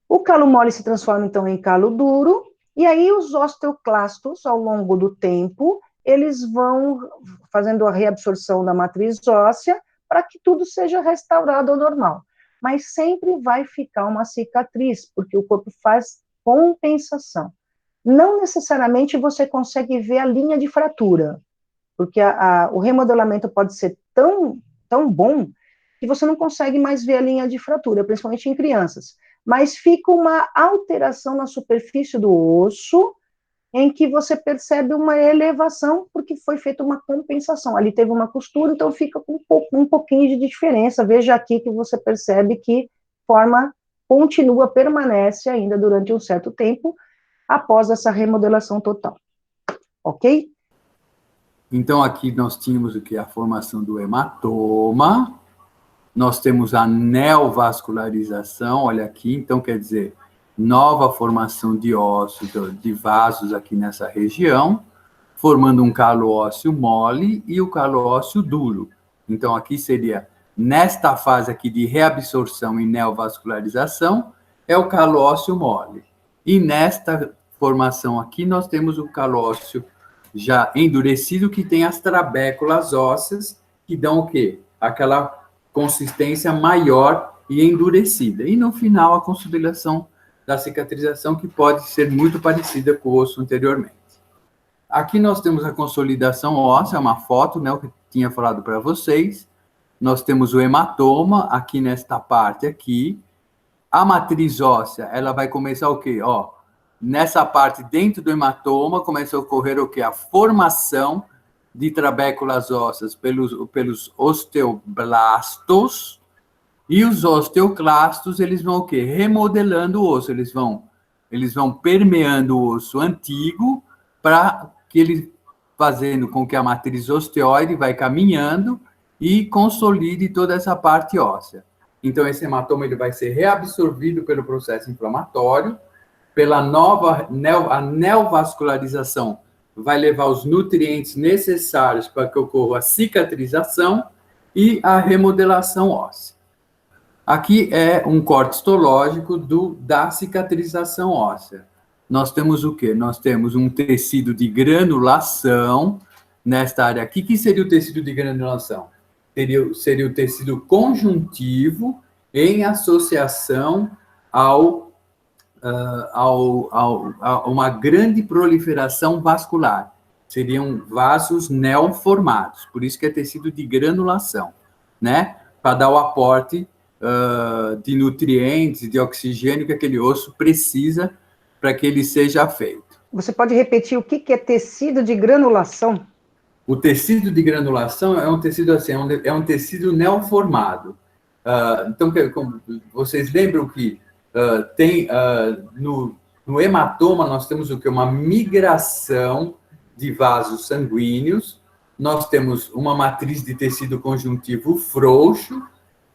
O calo mole se transforma, então, em calo duro, e aí os osteoclastos, ao longo do tempo, eles vão fazendo a reabsorção da matriz óssea para que tudo seja restaurado ao normal. Mas sempre vai ficar uma cicatriz, porque o corpo faz compensação. Não necessariamente você consegue ver a linha de fratura, porque o remodelamento pode ser tão bom que você não consegue mais ver a linha de fratura, principalmente em crianças. Mas fica uma alteração na superfície do osso, em que você percebe uma elevação, porque foi feita uma compensação. Ali teve uma costura, então fica com um pouquinho de diferença. Veja aqui que você percebe que forma continua, permanece ainda durante um certo tempo, após essa remodelação total. Ok? Então, aqui nós tínhamos o que? A formação do hematoma, nós temos a neovascularização, olha aqui, então quer dizer, nova formação de ossos, de vasos aqui nessa região, formando um calo ósseo mole e o calo ósseo duro. Então, aqui seria, nesta fase aqui de reabsorção e neovascularização, é o calo ósseo mole. E nesta formação aqui, nós temos o calo ósseo já endurecido, que tem as trabéculas ósseas, que dão o quê? Aquela consistência maior e endurecida. E, no final, a consolidação da cicatrização, que pode ser muito parecida com o osso anteriormente. Aqui nós temos a consolidação óssea, uma foto, né, o que eu tinha falado para vocês. Nós temos o hematoma, aqui nesta parte aqui. A matriz óssea, ela vai começar o quê? Ó, nessa parte dentro do hematoma, começa a ocorrer o quê? A formação de trabéculas ósseas pelos osteoblastos, e os osteoclastos, eles vão o quê? Remodelando o osso, eles vão permeando o osso antigo, para que ele, fazendo com que a matriz osteoide vai caminhando e consolide toda essa parte óssea. Então, esse hematoma ele vai ser reabsorvido pelo processo inflamatório, pela a neovascularização vai levar os nutrientes necessários para que ocorra a cicatrização e a remodelação óssea. Aqui é um corte histológico da cicatrização óssea. Nós temos o quê? Nós temos um tecido de granulação nesta área aqui. O que seria o tecido de granulação? Seria o tecido conjuntivo em associação a uma grande proliferação vascular. Seriam vasos neoformados, por isso que é tecido de granulação, né? Para dar o aporte de nutrientes, de oxigênio que aquele osso precisa para que ele seja feito. Você pode repetir o que é tecido de granulação? O tecido de granulação é um tecido assim, é um tecido neoformado. Então, como vocês lembram que no hematoma nós temos o que? Uma migração de vasos sanguíneos, nós temos uma matriz de tecido conjuntivo frouxo,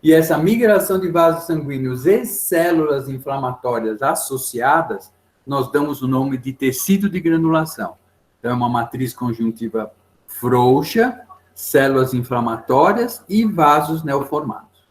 e essa migração de vasos sanguíneos e células inflamatórias associadas, nós damos o nome de tecido de granulação. Então, é uma matriz conjuntiva frouxa, células inflamatórias e vasos neoformados.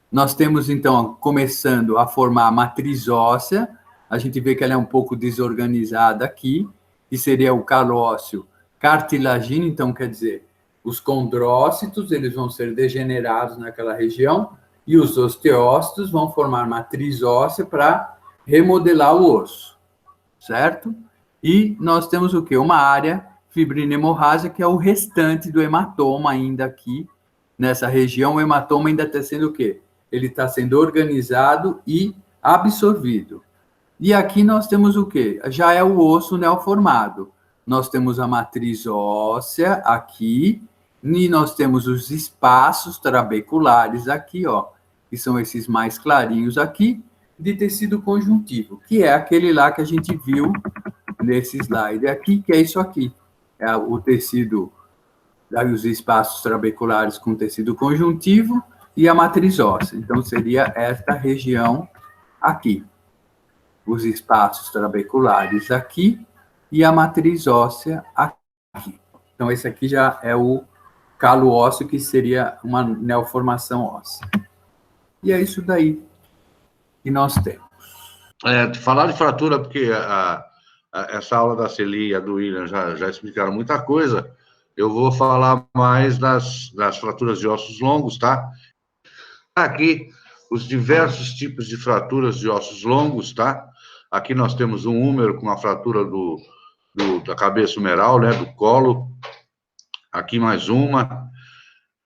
Nós temos, então, começando a formar a matriz óssea, a gente vê que ela é um pouco desorganizada aqui, que seria o calo ósseo cartilagino, então, quer dizer, os condrócitos, eles vão ser degenerados naquela região, e os osteócitos vão formar matriz óssea para remodelar o osso, certo? E nós temos o quê? Uma área fibrina hemorrágica, que é o restante do hematoma ainda aqui, nessa região. O hematoma ainda está sendo o quê? Ele está sendo organizado e absorvido. E aqui nós temos o quê? Já é o osso neoformado. Nós temos a matriz óssea aqui, e nós temos os espaços trabeculares aqui, ó, que são esses mais clarinhos aqui, de tecido conjuntivo, que é aquele lá que a gente viu nesse slide aqui, que é isso aqui. É o tecido, os espaços trabeculares com tecido conjuntivo e a matriz óssea. Então, seria esta região aqui. Os espaços trabeculares aqui e a matriz óssea aqui. Então, esse aqui já é o calo ósseo, que seria uma neoformação óssea. E é isso daí que nós temos. Falar de fratura, porque essa aula da Celi e a do William já explicaram muita coisa, eu vou falar mais das fraturas de ossos longos, tá? Aqui, os diversos tipos de fraturas de ossos longos, tá? Aqui nós temos um húmero com uma fratura da cabeça humeral, né, do colo. Aqui mais uma.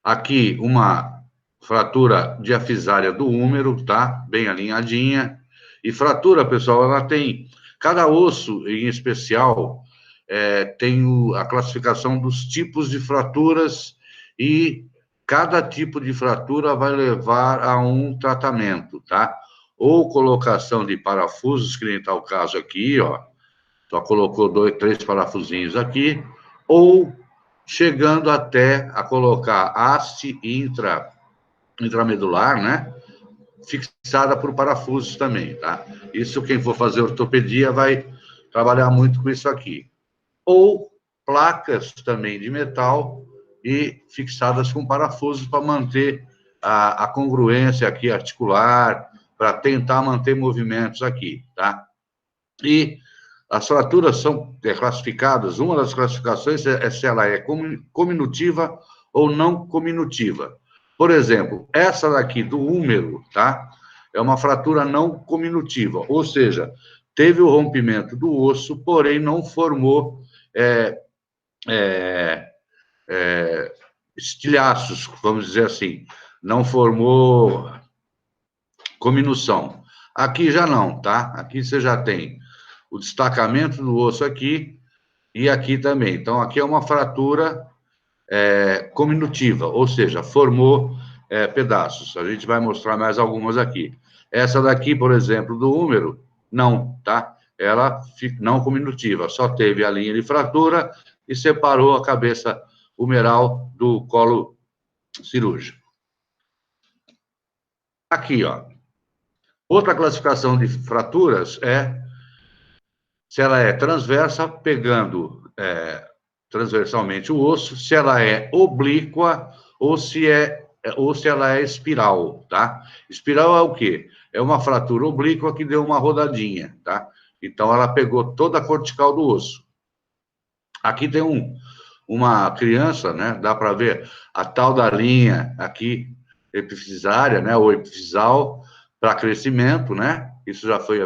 Aqui uma fratura diafisária do húmero, tá? Bem alinhadinha. E fratura, pessoal, ela tem... Cada osso, em especial, tem a classificação dos tipos de fraturas e cada tipo de fratura vai levar a um tratamento, tá? Ou colocação de parafusos, que nem está o caso aqui, ó. Só colocou 2, 3 parafusinhos aqui. Ou chegando até a colocar haste intramedular, né? Fixada por parafusos também, tá? Isso, quem for fazer ortopedia vai trabalhar muito com isso aqui. Ou placas também de metal e fixadas com parafusos para manter a congruência aqui articular, para tentar manter movimentos aqui, tá? E as fraturas são classificadas, uma das classificações é se ela é cominutiva ou não cominutiva. Por exemplo, essa daqui do húmero, tá? É uma fratura não cominutiva, ou seja, teve o rompimento do osso, porém não formou estilhaços, vamos dizer assim, não formou cominução. Aqui já não, tá? Aqui você já tem o destacamento do osso aqui e aqui também. Então, aqui é uma fratura cominutiva, ou seja, formou pedaços. A gente vai mostrar mais algumas aqui. Essa daqui, por exemplo, do húmero, não, tá? Ela não cominutiva, só teve a linha de fratura e separou a cabeça humeral do colo cirúrgico. Aqui, ó. Outra classificação de fraturas é se ela é transversa, pegando transversalmente o osso, se ela é oblíqua ou se ela é espiral, tá? Espiral é o quê? É uma fratura oblíqua que deu uma rodadinha, tá? Então, ela pegou toda a cortical do osso. Aqui tem uma criança, né? Dá para ver a tal da linha aqui, epifisária, né? Ou epifisal, para crescimento, né? Isso já foi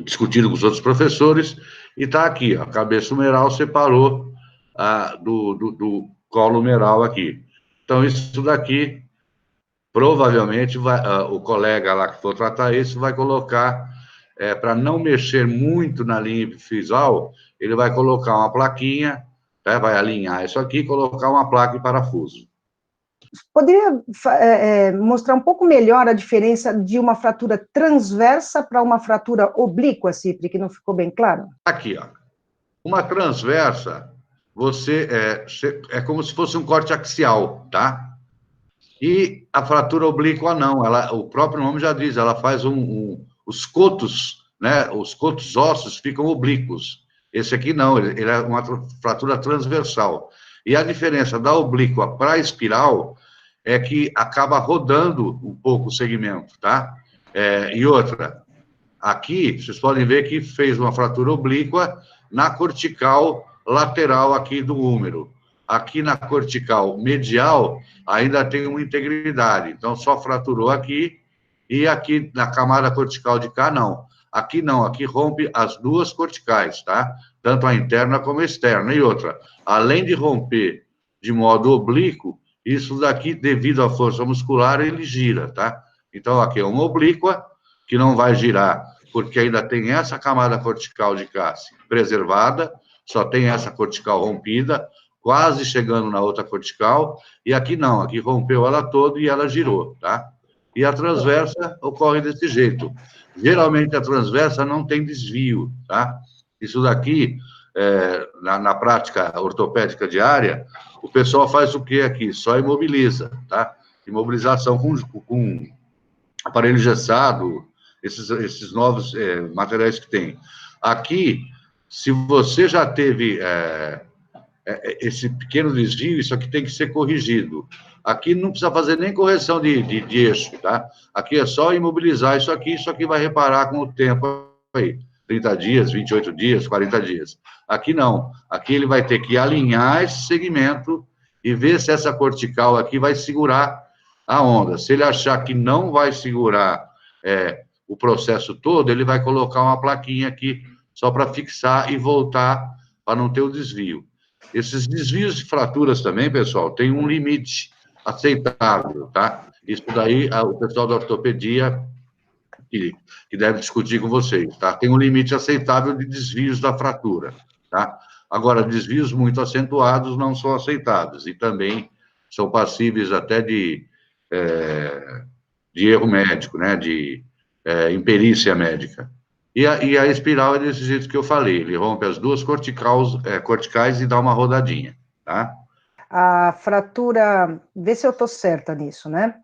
discutido com os outros professores, e está aqui, a cabeça humeral separou do colo humeral aqui. Então, isso daqui, provavelmente, o colega lá que for tratar isso vai colocar, para não mexer muito na linha epifisal, ele vai colocar uma plaquinha, né, vai alinhar isso aqui e colocar uma placa de parafuso. Poderia mostrar um pouco melhor a diferença de uma fratura transversa para uma fratura oblíqua, Cipri, que não ficou bem claro? Aqui, ó. Uma transversa, é como se fosse um corte axial, tá? E a fratura oblíqua não, o próprio nome já diz, ela faz os cotos, né? Os cotos ósseos ficam oblíquos. Esse aqui não, ele é uma fratura transversal. E a diferença da oblíqua para a espiral é que acaba rodando um pouco o segmento, tá? E outra, aqui, vocês podem ver que fez uma fratura oblíqua na cortical lateral aqui do húmero. Aqui na cortical medial, ainda tem uma integridade. Então, só fraturou aqui, e aqui na camada cortical de cá, não. Aqui não, aqui rompe as duas corticais, tá? Tanto a interna como a externa. E outra, além de romper de modo oblíquo, isso daqui, devido à força muscular, ele gira, tá? Então, aqui é uma oblíqua, que não vai girar, porque ainda tem essa camada cortical de Cassi preservada, só tem essa cortical rompida, quase chegando na outra cortical, e aqui não, aqui rompeu ela toda e ela girou, tá? E a transversa ocorre desse jeito. Geralmente a transversa não tem desvio, tá? Isso daqui, na prática ortopédica diária, o pessoal faz o que aqui? Só imobiliza, tá? Imobilização com aparelho engessado, esses novos materiais que tem. Aqui, se você já teve esse pequeno desvio, isso aqui tem que ser corrigido. Aqui não precisa fazer nem correção de eixo, tá? Aqui é só imobilizar isso aqui vai reparar com o tempo aí. 30 dias, 28 dias, 40 dias. Aqui não. Aqui ele vai ter que alinhar esse segmento e ver se essa cortical aqui vai segurar a onda. Se ele achar que não vai segurar o processo todo, ele vai colocar uma plaquinha aqui só para fixar e voltar para não ter o desvio. Esses desvios de fraturas também, pessoal, tem um limite aceitável, tá? Isso daí, o pessoal da ortopedia que deve discutir com vocês, tá? Tem um limite aceitável de desvios da fratura, tá? Agora, desvios muito acentuados não são aceitáveis e também são passíveis até de erro médico, né? De imperícia médica. E a espiral é desse jeito que eu falei, ele rompe as duas corticais e dá uma rodadinha, tá? A fratura, vê se eu estou certa nisso, né?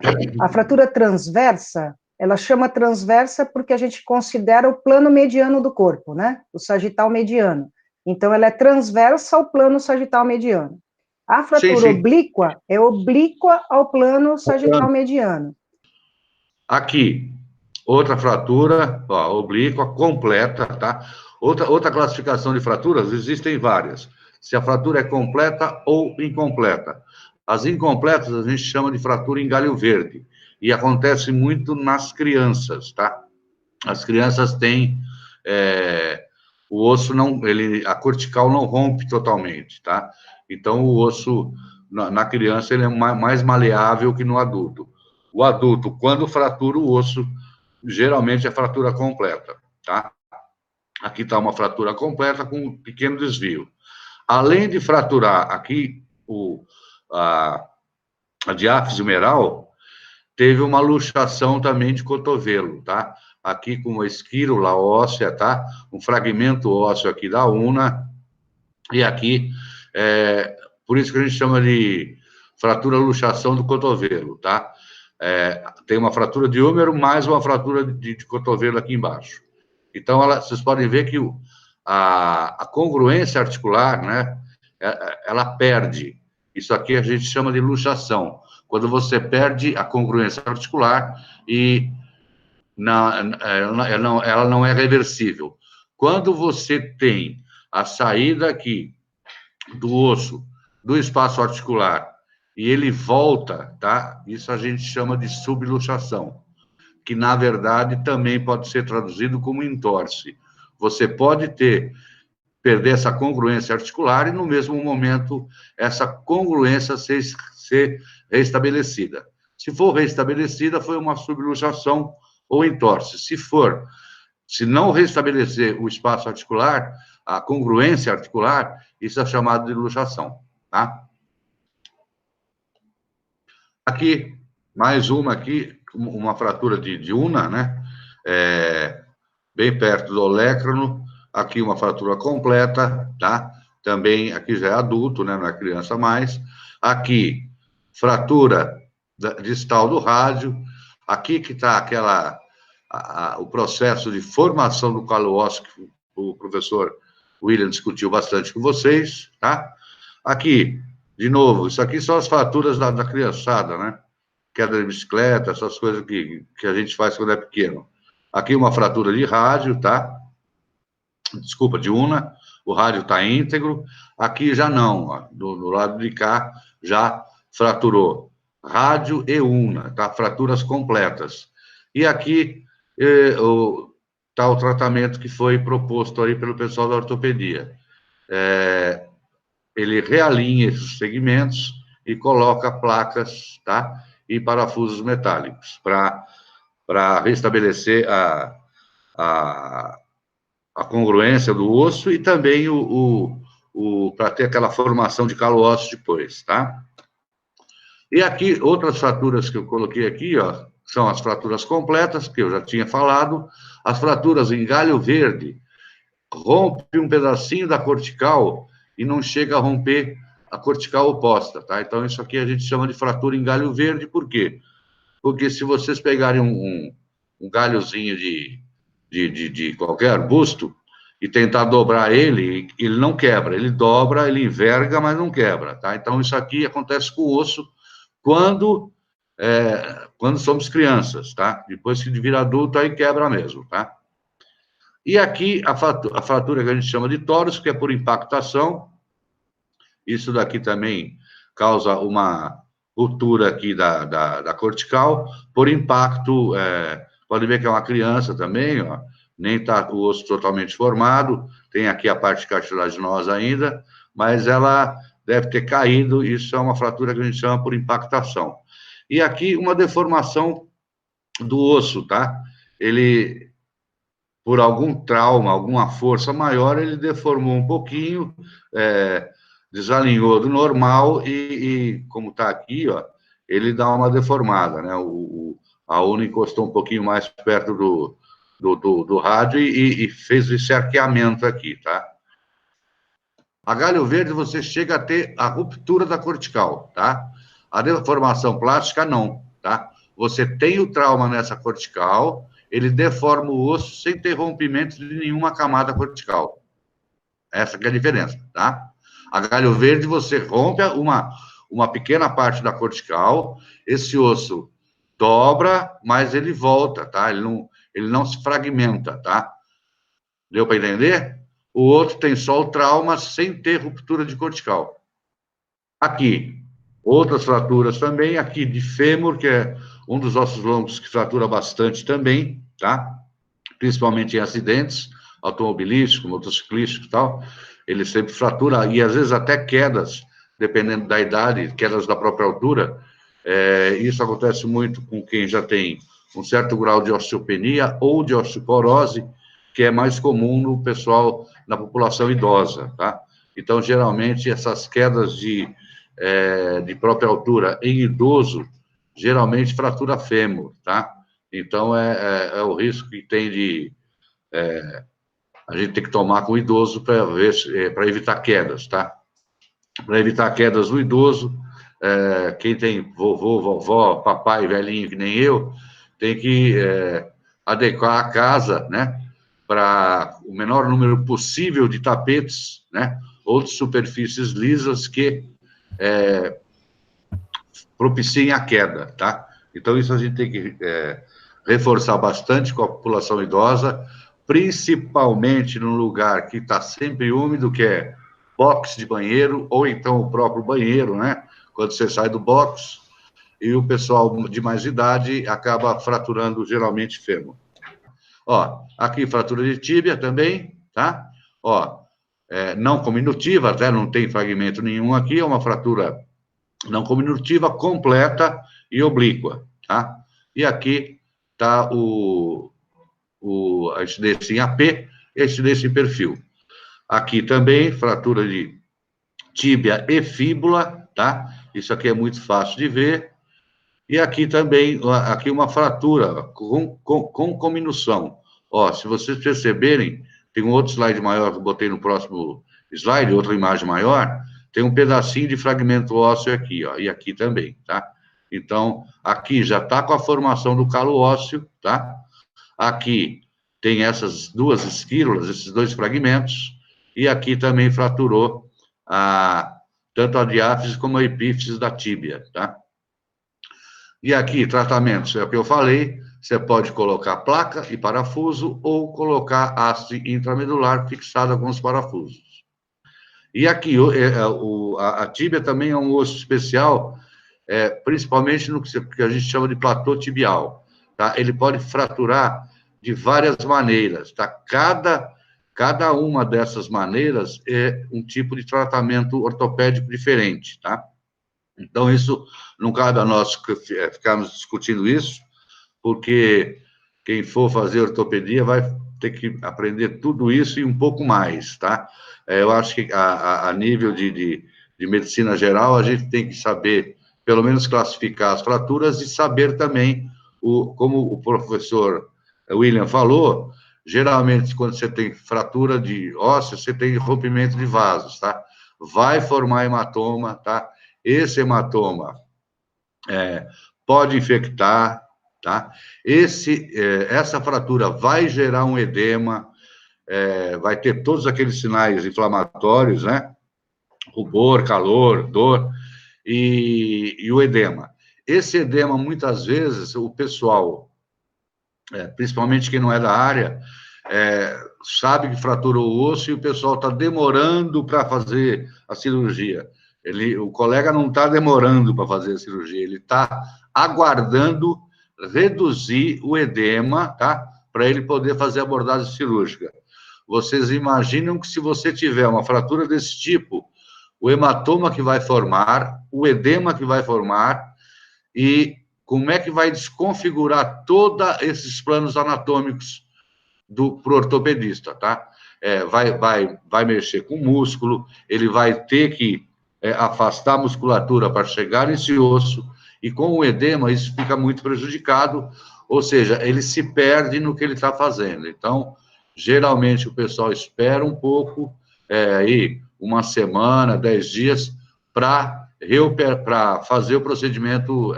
A fratura transversa, ela chama transversa porque a gente considera o plano mediano do corpo, né? O sagital mediano. Então, ela é transversa ao plano sagital mediano. A fratura oblíqua é oblíqua ao plano sagital mediano. Aqui, outra fratura, ó, oblíqua, completa, tá? Outra classificação de fraturas, existem várias. Se a fratura é completa ou incompleta. As incompletas a gente chama de fratura em galho verde. E acontece muito nas crianças, tá? As crianças têm... o osso não... a cortical não rompe totalmente, tá? Então, o osso, na criança, ele é mais maleável que no adulto. O adulto, quando fratura o osso, geralmente é fratura completa, tá? Aqui está uma fratura completa com um pequeno desvio. Além de fraturar aqui a diáfise humeral, teve uma luxação também de cotovelo, tá? Aqui com uma esquírula óssea, tá? Um fragmento ósseo aqui da una, e aqui, por isso que a gente chama de fratura luxação do cotovelo, tá? Tem uma fratura de húmero, mais uma fratura de cotovelo aqui embaixo. Então, vocês podem ver que a congruência articular, né, ela perde. Isso aqui a gente chama de luxação. Quando você perde a congruência articular e ela não é reversível. Quando você tem a saída aqui do osso, do espaço articular, e ele volta, tá? Isso a gente chama de subluxação, que, na verdade, também pode ser traduzido como entorse. Você pode perder essa congruência articular e, no mesmo momento, essa congruência ser restabelecida. Se for restabelecida, foi uma subluxação ou entorse. Se não restabelecer o espaço articular, a congruência articular, isso é chamado de luxação, tá? Aqui, mais uma aqui, uma fratura de una, né? Bem perto do olecrano. Aqui uma fratura completa, tá? Também, aqui já é adulto, né? Não é criança mais. Aqui, fratura distal do rádio. Aqui que está o processo de formação do calo ósseo, que o professor William discutiu bastante com vocês, tá? Aqui, de novo, isso aqui são as fraturas da criançada, né? Queda de bicicleta, essas coisas que a gente faz quando é pequeno. Aqui uma fratura de rádio, tá? Desculpa, de una. O rádio está íntegro. Aqui já não, ó, do lado de cá já fraturou. Rádio e una, tá? Fraturas completas. E aqui está o tratamento que foi proposto aí pelo pessoal da ortopedia. Ele realinha esses segmentos e coloca placas, tá? E parafusos metálicos para restabelecer a congruência do osso e também para ter aquela formação de calo ósseo depois, tá? E aqui, outras fraturas que eu coloquei aqui, ó, são as fraturas completas, que eu já tinha falado, as fraturas em galho verde, rompe um pedacinho da cortical e não chega a romper a cortical oposta, tá? Então, isso aqui a gente chama de fratura em galho verde, por quê? Porque se vocês pegarem um galhozinho de qualquer arbusto e tentar dobrar ele, ele não quebra, ele dobra, ele enverga, mas não quebra, tá? Então, isso aqui acontece com o osso quando somos crianças, tá? Depois que vira adulto, aí quebra mesmo, tá? E aqui, a fratura que a gente chama de torus, que é por impactação. Isso daqui também causa uma ruptura aqui da cortical, por impacto, pode ver que é uma criança também, ó, nem está o osso totalmente formado, tem aqui a parte cartilaginosa ainda, mas ela deve ter caído, isso é uma fratura que a gente chama por impactação. E aqui uma deformação do osso, tá? Ele, por algum trauma, alguma força maior, ele deformou um pouquinho, desalinhou do normal e como está aqui, ó, ele dá uma deformada, né? A una encostou um pouquinho mais perto do rádio e fez esse arqueamento aqui, tá? A galho verde você chega a ter a ruptura da cortical, tá? A deformação plástica não, tá? Você tem o trauma nessa cortical, ele deforma o osso sem ter rompimento de nenhuma camada cortical. Essa que é a diferença, tá? A galho verde você rompe uma pequena parte da cortical, esse osso dobra, mas ele volta, tá? Ele não se fragmenta, tá? Deu para entender? O outro tem só o trauma sem ter ruptura de cortical. Aqui, outras fraturas também, aqui de fêmur, que é um dos ossos longos que fratura bastante também, tá? Principalmente em acidentes automobilísticos, motociclísticos e tal, ele sempre fratura, e às vezes até quedas, dependendo da idade, quedas da própria altura. Isso acontece muito com quem já tem um certo grau de osteopenia ou de osteoporose, que é mais comum no pessoal, na população idosa, tá? Então, geralmente, essas quedas de própria altura em idoso, geralmente fratura fêmur, tá? Então, é o risco que tem de... a gente tem que tomar com o idoso para evitar quedas, tá? Para evitar quedas no idoso, quem tem vovô, vovó, papai, velhinho, que nem eu, tem que adequar a casa, né? Para o menor número possível de tapetes, né? Ou de superfícies lisas que propiciem a queda, tá? Então, isso a gente tem que reforçar bastante com a população idosa, principalmente num lugar que está sempre úmido, que é box de banheiro, ou então o próprio banheiro, né? Quando você sai do box, e o pessoal de mais idade acaba fraturando, geralmente, fêmur. Ó, aqui fratura de tíbia também, tá? Ó, não cominutiva, até não tem fragmento nenhum aqui, é uma fratura não cominutiva completa e oblíqua, tá? E aqui tá a incidência em AP e a incidência em perfil. Aqui também, fratura de tíbia e fíbula, tá? Isso aqui é muito fácil de ver. E aqui também, aqui uma fratura com cominução. Ó, se vocês perceberem, tem um outro slide maior que eu botei no próximo slide, outra imagem maior, tem um pedacinho de fragmento ósseo aqui, ó, e aqui também, tá? Então, aqui já está com a formação do calo ósseo, tá? Aqui tem essas duas esquírulas, esses dois fragmentos, e aqui também fraturou tanto a diáfise como a epífise da tíbia, tá? E aqui, tratamentos, é o que eu falei, você pode colocar placa e parafuso ou colocar haste intramedular fixada com os parafusos. E aqui, a tíbia também é um osso especial, principalmente no que a gente chama de platô tibial, tá? Ele pode fraturar de várias maneiras, tá? Cada uma dessas maneiras é um tipo de tratamento ortopédico diferente, tá? Então, isso não cabe a nós ficarmos discutindo isso, porque quem for fazer ortopedia vai ter que aprender tudo isso e um pouco mais, tá? Eu acho que a nível de medicina geral, a gente tem que saber, pelo menos, classificar as fraturas e saber também, como o professor William falou, geralmente, quando você tem fratura de ósseo, você tem rompimento de vasos, tá? Vai formar hematoma, tá? Esse hematoma pode infectar, tá? Essa fratura vai gerar um edema, vai ter todos aqueles sinais inflamatórios, né? Rubor, calor, dor e o edema. Esse edema, muitas vezes, o pessoal, principalmente quem não é da área, sabe que fraturou o osso e o pessoal está demorando para fazer a cirurgia. O colega não está demorando para fazer a cirurgia, ele está aguardando reduzir o edema, tá? Para ele poder fazer a abordagem cirúrgica. Vocês imaginam que se você tiver uma fratura desse tipo, o hematoma que vai formar, o edema que vai formar e como é que vai desconfigurar todos esses planos anatômicos para o ortopedista, tá? Vai mexer com o músculo, ele vai ter que afastar a musculatura para chegar nesse osso, e com o edema isso fica muito prejudicado, ou seja, ele se perde no que ele está fazendo. Então, geralmente o pessoal espera um pouco, aí uma semana, 10 dias, para fazer o procedimento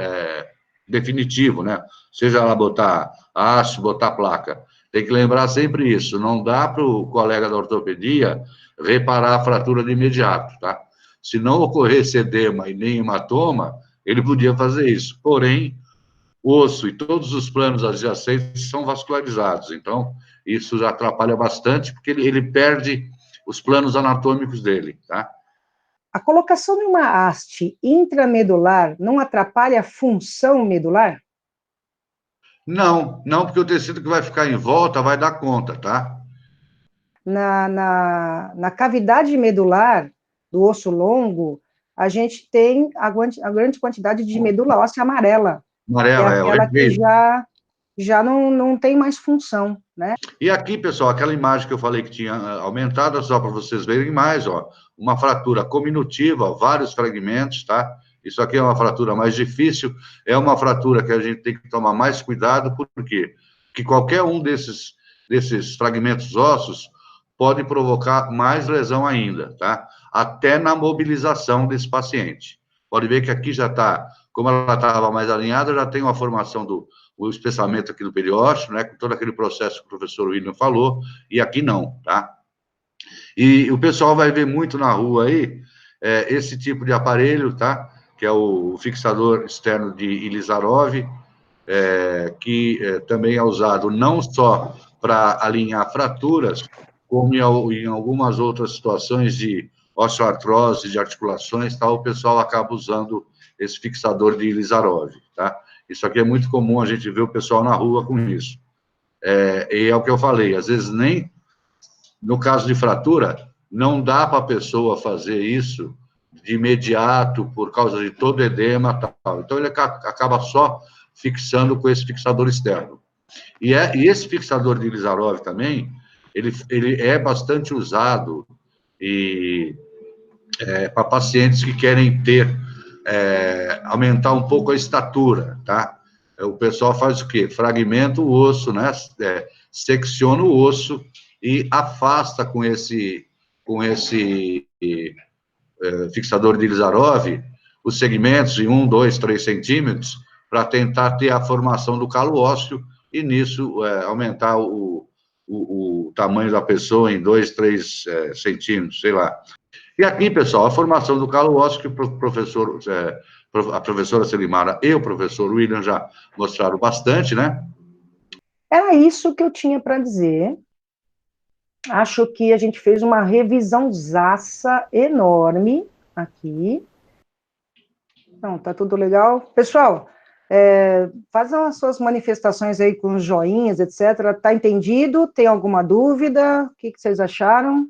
definitivo, né? Seja lá botar aço, botar placa. Tem que lembrar sempre isso, não dá para o colega da ortopedia reparar a fratura de imediato, tá? Se não ocorresse edema e nem hematoma, ele podia fazer isso. Porém, o osso e todos os planos adjacentes são vascularizados, então isso já atrapalha bastante, porque ele perde os planos anatômicos dele, tá? A colocação de uma haste intramedular não atrapalha a função medular? Não, porque o tecido que vai ficar em volta vai dar conta, tá? Na cavidade medular do osso longo, a gente tem a grande quantidade de medula óssea amarela, que é Amarela, o aquela que remeio. já não tem mais função, né? E aqui, pessoal, aquela imagem que eu falei que tinha aumentado, só para vocês verem mais, ó, uma fratura cominutiva, vários fragmentos, tá? Isso aqui é uma fratura mais difícil, é uma fratura que a gente tem que tomar mais cuidado, por quê? Porque qualquer um desses fragmentos ossos pode provocar mais lesão ainda, tá? Até na mobilização desse paciente. Pode ver que aqui já está, como ela estava mais alinhada, já tem uma formação o espessamento aqui do periósteo, né, com todo aquele processo que o professor William falou, e aqui não, tá? E o pessoal vai ver muito na rua aí esse tipo de aparelho, tá? Que é o fixador externo de Ilizarov, que também é usado não só para alinhar fraturas, como em algumas outras situações de osteoartrose, de articulações, tal, o pessoal acaba usando esse fixador de Ilizarov, tá? Isso aqui é muito comum, a gente vê o pessoal na rua com isso. E é o que eu falei, às vezes nem, no caso de fratura, não dá para a pessoa fazer isso de imediato, por causa de todo edema, tal. Então, ele acaba só fixando com esse fixador externo. E esse fixador de Ilizarov também, ele é bastante usado para pacientes que querem aumentar um pouco a estatura, tá? O pessoal faz o quê? Fragmenta o osso, né? Secciona o osso e afasta com esse fixador de Ilizarov os segmentos em 1, 2, 3 centímetros para tentar ter a formação do calo ósseo e nisso aumentar o tamanho da pessoa em 2, 3 centímetros, sei lá. E aqui, pessoal, a formação do calo ósseo que a professora Selimara e o professor William já mostraram bastante, né? Era isso que eu tinha para dizer. Acho que a gente fez uma revisãozaça enorme aqui. Então, tá tudo legal. Pessoal, Façam as suas manifestações aí com os joinhas, etc. Tá entendido? Tem alguma dúvida? O que vocês acharam?